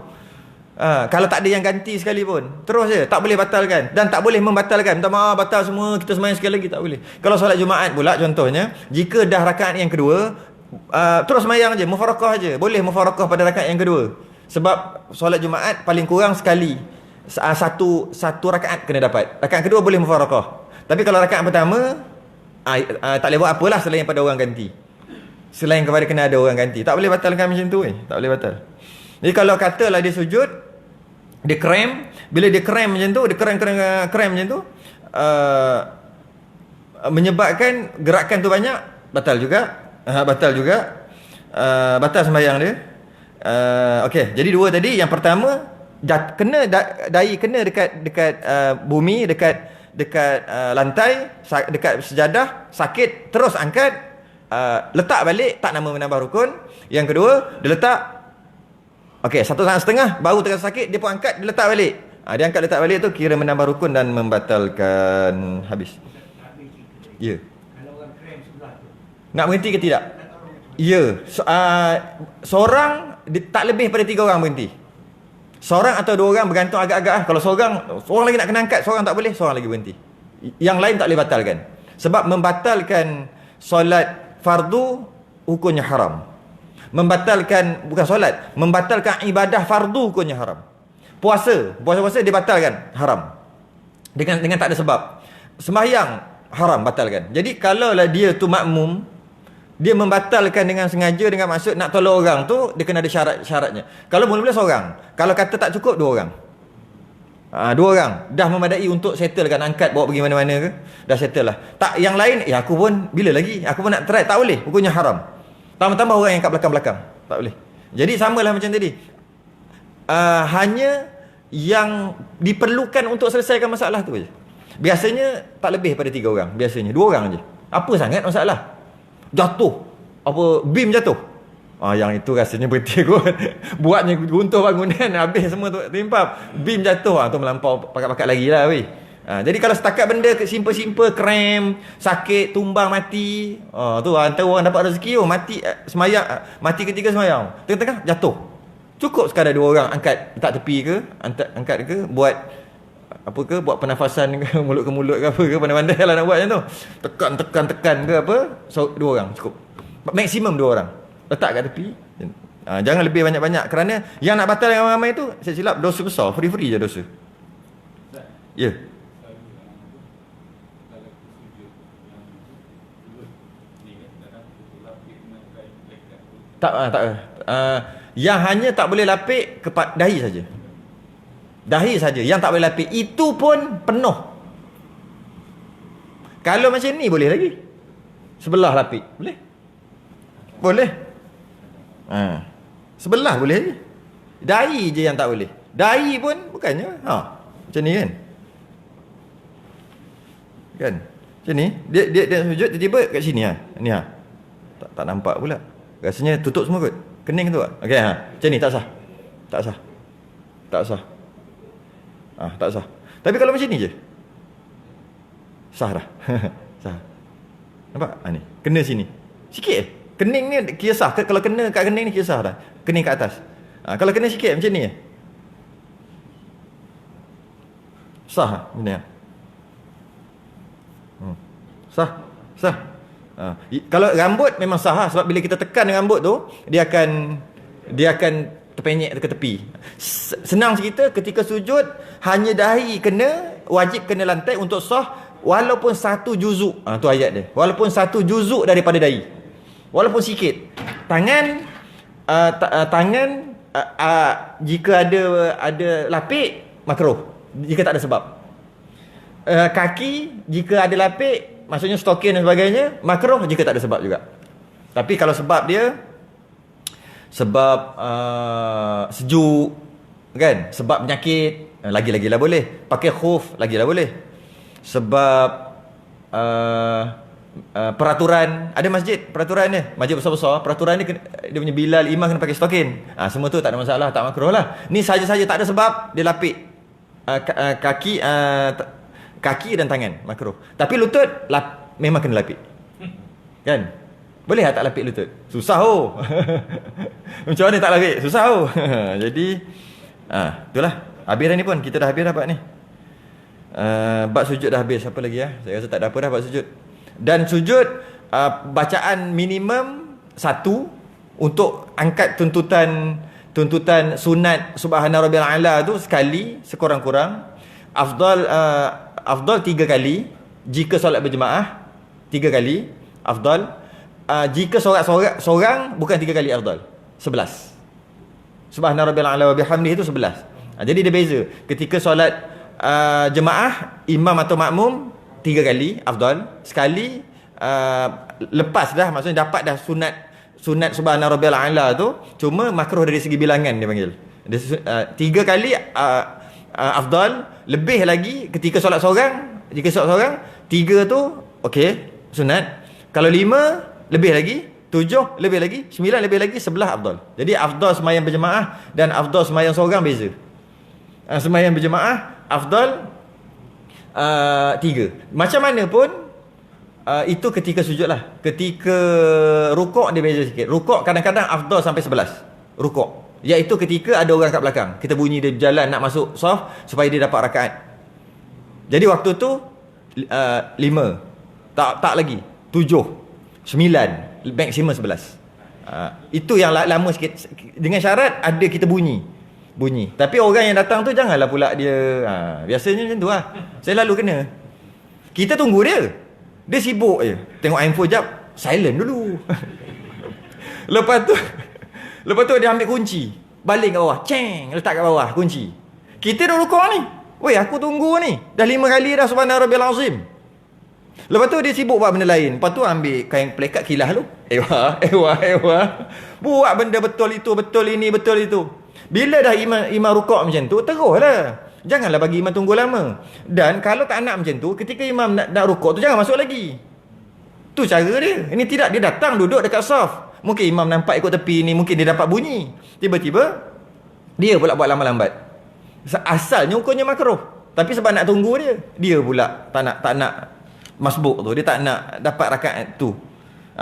Kalau tak ada yang ganti sekali pun, terus je, tak boleh batalkan. Dan tak boleh membatalkan. Minta maaf, batal semua, kita sembahyang sekali lagi, tak boleh. Kalau solat Jumaat pula contohnya, jika dah rakaat yang kedua, terus sembahyang je, mufarakah je. Boleh mufarakah pada rakaat yang kedua. Sebab solat Jumaat paling kurang sekali, satu rakaat kena dapat. Rakaat kedua boleh mufarakah. Tapi kalau rakaat pertama, tak boleh buat apalah selain pada orang ganti. Selain kepada kena ada orang ganti, tak boleh batalkan macam tu. Tak boleh batal. Jadi kalau katalah dia sujud, dia krem. Bila dia krem macam tu, dia krem macam tu, menyebabkan gerakan tu banyak, batal juga. Batal sembahyang dia. Okey, jadi 2 tadi. Yang pertama, kena dahi kena dekat bumi, dekat lantai, dekat sejadah, sakit, terus angkat, letak balik, tak nama menambah rukun. Yang kedua, dia letak, okey, 1,5 baru terasa sakit, dia pun angkat, dia letak balik. Dia angkat letak balik tu kira menambah rukun dan membatalkan habis. Ya. Kalau orang krem sebelah tu, nak berhenti ke tidak? Ya. Seorang tak lebih pada 3 orang berhenti. Seorang atau 2 orang bergantung agak-agak. Kalau seorang lagi nak kena angkat, seorang tak boleh, seorang lagi berhenti. Yang lain tak boleh batalkan. Sebab membatalkan solat fardu hukumnya haram. Bukan solat, membatalkan ibadah fardu hukumnya haram. Puasa dibatalkan, haram. Dengan tak ada sebab. Sembahyang haram, batalkan. Jadi kalaulah dia tu makmum, dia membatalkan dengan sengaja, dengan maksud nak tolong orang tu, dia kena ada syaratnya. Kalau mula-mula seorang, kalau kata tak cukup 2 orang. 2 orang dah memadai untuk settlekan, angkat bawa pergi mana-mana ke, dah settle lah. Tak, yang lain, aku pun bila lagi, aku pun nak try, tak boleh, hukumnya haram. Tambah-tambah orang yang kat belakang-belakang, tak boleh. Jadi samalah macam tadi. Hanya yang diperlukan untuk selesaikan masalah tu je. Biasanya tak lebih pada 3 orang, biasanya 2 orang je. Apa sangat masalah? Jatuh, beam jatuh. Yang itu rasanya berhenti kot. Buatnya runtuh bangunan, habis semua tu timpap. Beam jatuh, tu melampau pakat-pakat lagi lah weh. Jadi kalau setakat benda simple-simple, krem, sakit, tumbang, mati, tu antara orang dapat rezeki, mati semayang, mati ketika semayang, tengah-tengah jatuh. Cukup sekadar 2 orang angkat letak tepi ke, angkat ke, buat apa ke, buat pernafasan ke, mulut ke mulut ke apa ke, pandai-pandai lah nak buat macam tu. Tekan ke apa, 2 orang cukup. Maksimum 2 orang. Letak kat tepi. Jangan lebih banyak-banyak, kerana yang nak batal yang ramai tu, saya silap, dosa besar, free-free je dosa. Ya. Tak. Yang hanya tak boleh lapik dahi saja. Dahi saja yang tak boleh lapik. Itu pun penuh. Kalau macam ni boleh lagi. Sebelah lapik. Boleh. Sebelah boleh lagi. Dahi je yang tak boleh. Dahi pun bukannya macam ni kan. Macam ni. Dia sujud tiba-tiba kat sini Ni tak nampak pula. Rasanya tutup semua kot. Kening tu. Okey macam ni tak sah. Tak sah. Tak sah. Tapi kalau macam ni je, sah dah. Sah. Nampak? Ni. Kena sini. Sikit. Kening ni kira sah. Kalau kena kat kening ni kira sah dah. Kening kat atas. Kalau kena sikit macam ni je, sah. Ni. Sah. Kalau rambut memang sah sebab bila kita tekan rambut tu dia akan terpenyek ke tepi. Senang cerita, ketika sujud hanya dahi wajib kena lantai untuk sah walaupun satu juzuk. Tu ayat dia. Walaupun satu juzuk daripada dahi. Walaupun sikit. Tangan jika ada lapik makruh jika tak ada sebab. Kaki jika ada lapik, maksudnya stokin dan sebagainya, makruh jika tak ada sebab juga. Tapi kalau sebab dia sejuk kan, sebab penyakit, lagi-lagi lah boleh. Pakai khuf lagi lah boleh. Sebab peraturan, ada peraturan dia, masjid besar-besar, peraturan dia punya bilal imam kena pakai stokin. Semua tu tak ada masalah, tak makruh lah. Ni saja-saja tak ada sebab dia lapik kaki dan tangan, makruh. Tapi lutut memang kena lapik. Kan? Boleh tak lapik lutut? Susah Macam mana tak lapik? Susah Jadi itulah. Habis dah ni pun. Kita dah habis dah bab ni. Bab sujud dah habis. Apa lagi Saya rasa tak ada apa dah bab sujud. Dan sujud bacaan minimum 1 untuk angkat tuntutan sunat subhana rabbiyal a'la tu sekali sekurang-kurang. Afdal 3 kali jika solat berjemaah, 3 kali afdal. Jika seorang bukan 3 kali afdal, 11. Subhana rabbiyal a'la wa bihamdihi itu 11. Jadi dia beza. Ketika solat jemaah, imam atau makmum 3 kali afdal. Sekali lepas dah, maksudnya dapat dah sunat subhana rabbiyal a'la tu, cuma makruh dari segi bilangan dia panggil. 3 kali afdal. Lebih lagi ketika solat seorang, jika solat seorang 3 tu okey, sunat. Kalau 5 lebih lagi, 7 lebih lagi, 9 lebih lagi, 11 afdal. Jadi afdal sembahyang berjemaah dan afdal sembahyang seorang beza. Sembahyang berjemaah afdal 3. Macam mana pun itu ketika sujud lah. Ketika rukuk dia beza sikit. Rukuk kadang-kadang afdal sampai 11 rukuk, iaitu ketika ada orang kat belakang, kita bunyi dia berjalan nak masuk saf supaya dia dapat rakaat. Jadi waktu tu 5 tak lagi 7 9 maksimum 11. Itu yang lama sikit, dengan syarat ada kita bunyi. Tapi orang yang datang tu janganlah pula dia biasanya macam tu lah. Saya lalu kena. Kita tunggu dia sibuk je, tengok handphone jap, silent dulu. Lepas tu dia ambil kunci, baling kat bawah, letak kat bawah kunci. Kita dah rukuk ni, aku tunggu ni dah 5 kali dah subhana rabbiyal azim. Lepas tu dia sibuk buat benda lain. Lepas tu ambil kain pelekat kilah lu. Buat benda betul itu, betul ini, betul itu. Bila dah imam rukuk macam tu, teruslah. Janganlah bagi imam tunggu lama. Dan kalau tak nak macam tu, ketika imam nak rukuk tu jangan masuk lagi. Tu cara dia. Ini tidak, dia datang duduk dekat saf. Mungkin imam nampak ikut tepi ni, mungkin dia dapat bunyi. Tiba-tiba dia pula buat lambat-lambat. Asalnya hukumnya makruh. Tapi sebab nak tunggu dia pula tak nak masbuk tu, dia tak nak dapat rakaat tu.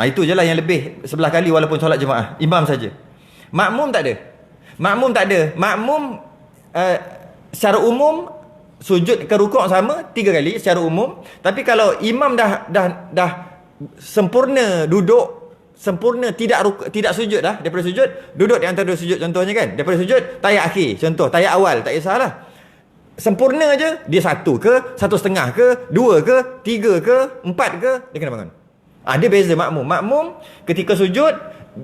Itu je lah yang lebih 11 kali walaupun solat jemaah. Imam saja. Makmum tak ada. Makmum secara umum sujud ke rukuk sama 3 kali secara umum. Tapi kalau imam dah sempurna duduk, sempurna tidak sujud dah, daripada sujud duduk di antara 2 sujud contohnya kan, daripada sujud tayat akhir contoh, tayat awal tak kisahlah, sempurna je, dia 1 ke 1.5 ke 2 ke 3 ke 4 ke, dia kena bangun. Dia beza makmum ketika sujud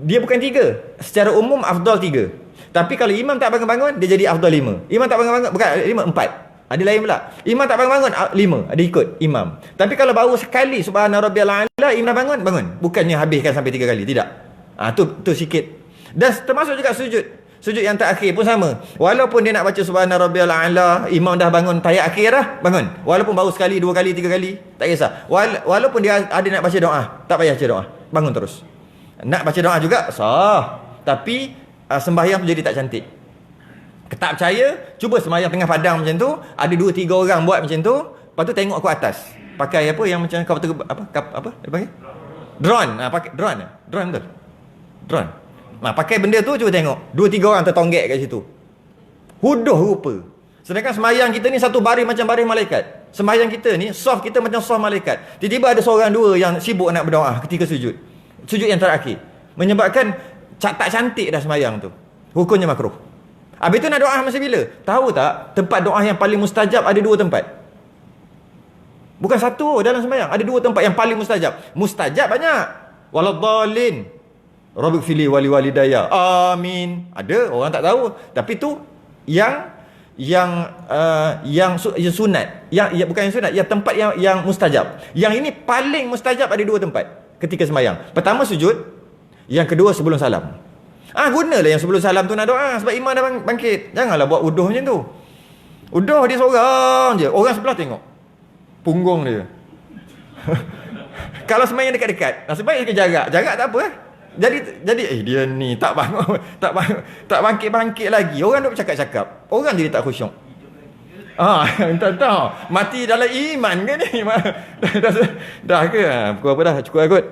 dia bukan 3, secara umum afdal 3. Tapi kalau imam tak bangun-bangun, dia jadi afdal 5. Imam tak bangun-bangun, bukan 5, 4. Ada lain pula. Imam tak bangun-bangun, 5. Ada ikut imam. Tapi kalau baru sekali subhana rabbiyal a'la, imam bangun. Bukannya habiskan sampai 3 kali, tidak. Tu sikit. Dan termasuk juga sujud yang terakhir pun sama. Walaupun dia nak baca subhana rabbiyal a'la, imam dah bangun tayat akhir dah, bangun. Walaupun baru sekali, 2 kali, 3 kali, tak kisah. Walaupun dia ada nak baca doa, tak payah baca doa. Bangun terus. Nak baca doa juga sah. Tapi sembahyang tu jadi tak cantik. Tak percaya, cuba sembahyang tengah padang macam tu, ada 2-3 orang buat macam tu, lepas tu tengok aku atas. Pakai apa yang macam kau apa dia panggil? Drone. Pakai drone betul. Drone. Pakai benda tu, cuba tengok. 2-3 orang tertonggek kat situ. Huduh rupa. Sedangkan sembahyang kita ni satu baris macam baris malaikat. Sembahyang kita ni, soft kita macam soft malaikat. Tiba-tiba ada seorang dua yang sibuk nak berdoa ketika sujud. Sujud yang terakhir. Menyebabkan tak cantik dah sembahyang tu. Hukumnya makruh. Habis tu nak doa masa bila? Tahu tak, tempat doa yang paling mustajab ada dua tempat. Bukan satu dalam sembahyang, ada dua tempat yang paling mustajab. Mustajab banyak. Waladhdallin. Rabbighfirli wali walidayya. Amin. Ada orang tak tahu, tapi tu yang sunat. Yang bukan yang sunat, yang tempat yang mustajab. Yang ini paling mustajab ada dua tempat ketika sembahyang. Pertama sujud, yang kedua sebelum salam. Gunalah yang sebelum salam tu nak doa sebab imam dah bangkit. Janganlah buat uduh macam tu. Uduh dia seorang je, orang sebelah tengok punggung dia. Kalau sembahyang dekat-dekat, nasib baik jarak tak apa. Jadi dia ni tak bangun, tak bangkit lagi. Orang duk cakap-cakap, orang jadi tak khusyuk. Tak tahu mati dalam iman ke ni. dah ke? Pukul apa dah? Cukup kot.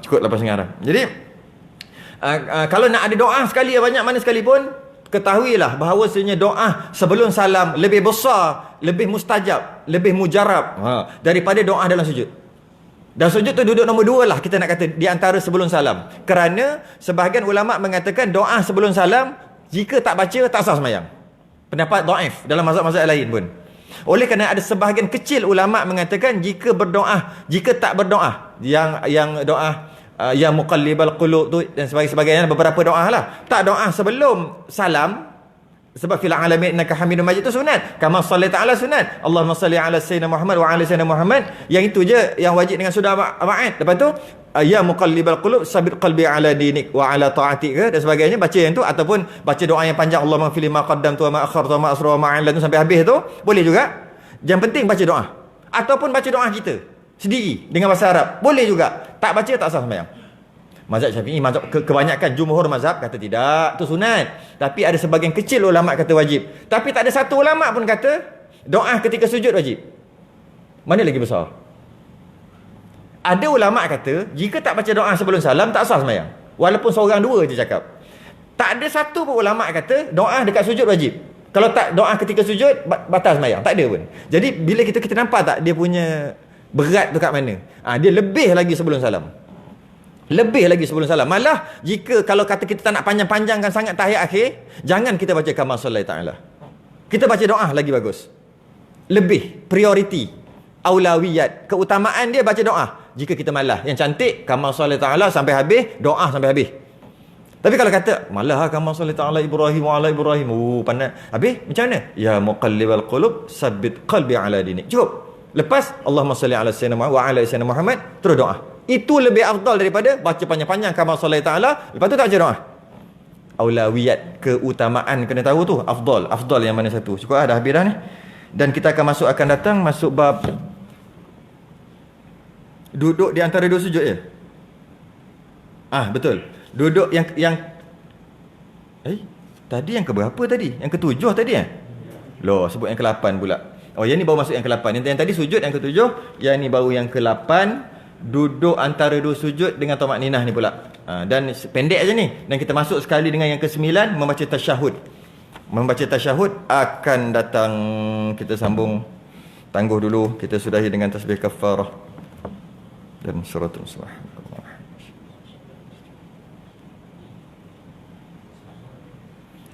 Cukup lepas sekarang. Jadi kalau nak ada doa sekali banyak mana sekalipun, ketahuilah bahawasanya doa sebelum salam lebih besar, lebih mustajab, lebih mujarab daripada doa dalam sujud. Dan sujud tu duduk nombor 2 lah kita nak kata di antara sebelum salam. Kerana sebahagian ulama mengatakan doa sebelum salam jika tak baca tak sah sembahyang. Pendapat dhaif dalam mazhab-mazhab lain pun. Oleh kerana ada sebahagian kecil ulama mengatakan jika tak berdoa yang doa yang muqallibal qulub tu dan sebagainya, beberapa doa lah. Tak doa sebelum salam, sebab fil alamin innaka hamidum majid tu sunat. Kama shallaita ala sunat. Allahumma salli ala sayyidina Muhammad wa ala sayyidina Muhammad. Yang itu je yang wajib dengan sudah ma'ad. Lepas tu ya muqallibal qulub sabit qalbi ala dinik wa ala ta'atik dan sebagainya, baca yang tu, ataupun baca doa yang panjang Allahumma fili ma qaddamtu wa ma akhartu wa ma asra wa ma a'lantu sampai habis tu boleh juga. Yang penting baca doa. Ataupun baca doa kita sendiri dengan bahasa Arab boleh juga. Tak baca tak sah sembahyang. Mazhab Syafi'i, mazhab kebanyakan jumhur mazhab kata tidak, tu sunat. Tapi ada sebahagian kecil ulama kata wajib. Tapi tak ada satu ulama pun kata doa ketika sujud wajib. Mana lagi besar? Ada ulama kata jika tak baca doa sebelum salam tak sah sembahyang. Walaupun seorang dua je cakap. Tak ada satu pun ulama kata doa dekat sujud wajib. Kalau tak doa ketika sujud batal sembahyang, tak ada pun. Jadi bila kita nampak tak dia punya berat tu kat mana? Dia lebih lagi sebelum salam. Lebih lagi sebelum salam. Malah jika kalau kata kita tak nak panjang-panjangkan sangat tahiyat akhir, jangan kita baca kama shallaita ta'ala. Kita baca doa lagi bagus. Lebih prioriti, aulawiyat, keutamaan dia baca doa. Jika kita malas, yang cantik kama shallaita ta'ala sampai habis, doa sampai habis. Tapi kalau kata malah kama shallaita ta'ala Ibrahim wa ala Ibrahim, pandai. Habis macam mana? Ya muqallibal qulub sabbit qalbi ala dinik. Cukup. Lepas Allahumma salli ala sayyidina Muhammad wa ala sayyidina Muhammad, terus doa. Itu lebih afdal daripada baca panjang-panjang kama shallaita ta'ala lepas tu tak baca doa. Aulawiyat, keutamaan kena tahu tu. Afdal yang mana satu. Cukup dah habis dah ni. Dan kita akan datang masuk bab duduk di antara dua sujud je. Betul. Duduk yang tadi yang keberapa tadi? Yang ke-7 tadi Loh, sebut yang ke-8 pula. Yang ni baru masuk yang ke-8. Yang tadi sujud yang ke-7, yang ni baru yang ke-8. Duduk antara dua sujud dengan tamakninah ni pula. Dan pendek aja ni. Dan kita masuk sekali dengan yang ke-9, membaca tasyahud. Membaca tasyahud akan datang, kita sambung. Tangguh dulu, kita sudahi dengan tasbih kafarah dan suratul subah.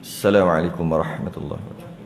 Assalamualaikum warahmatullahi wabarakatuh.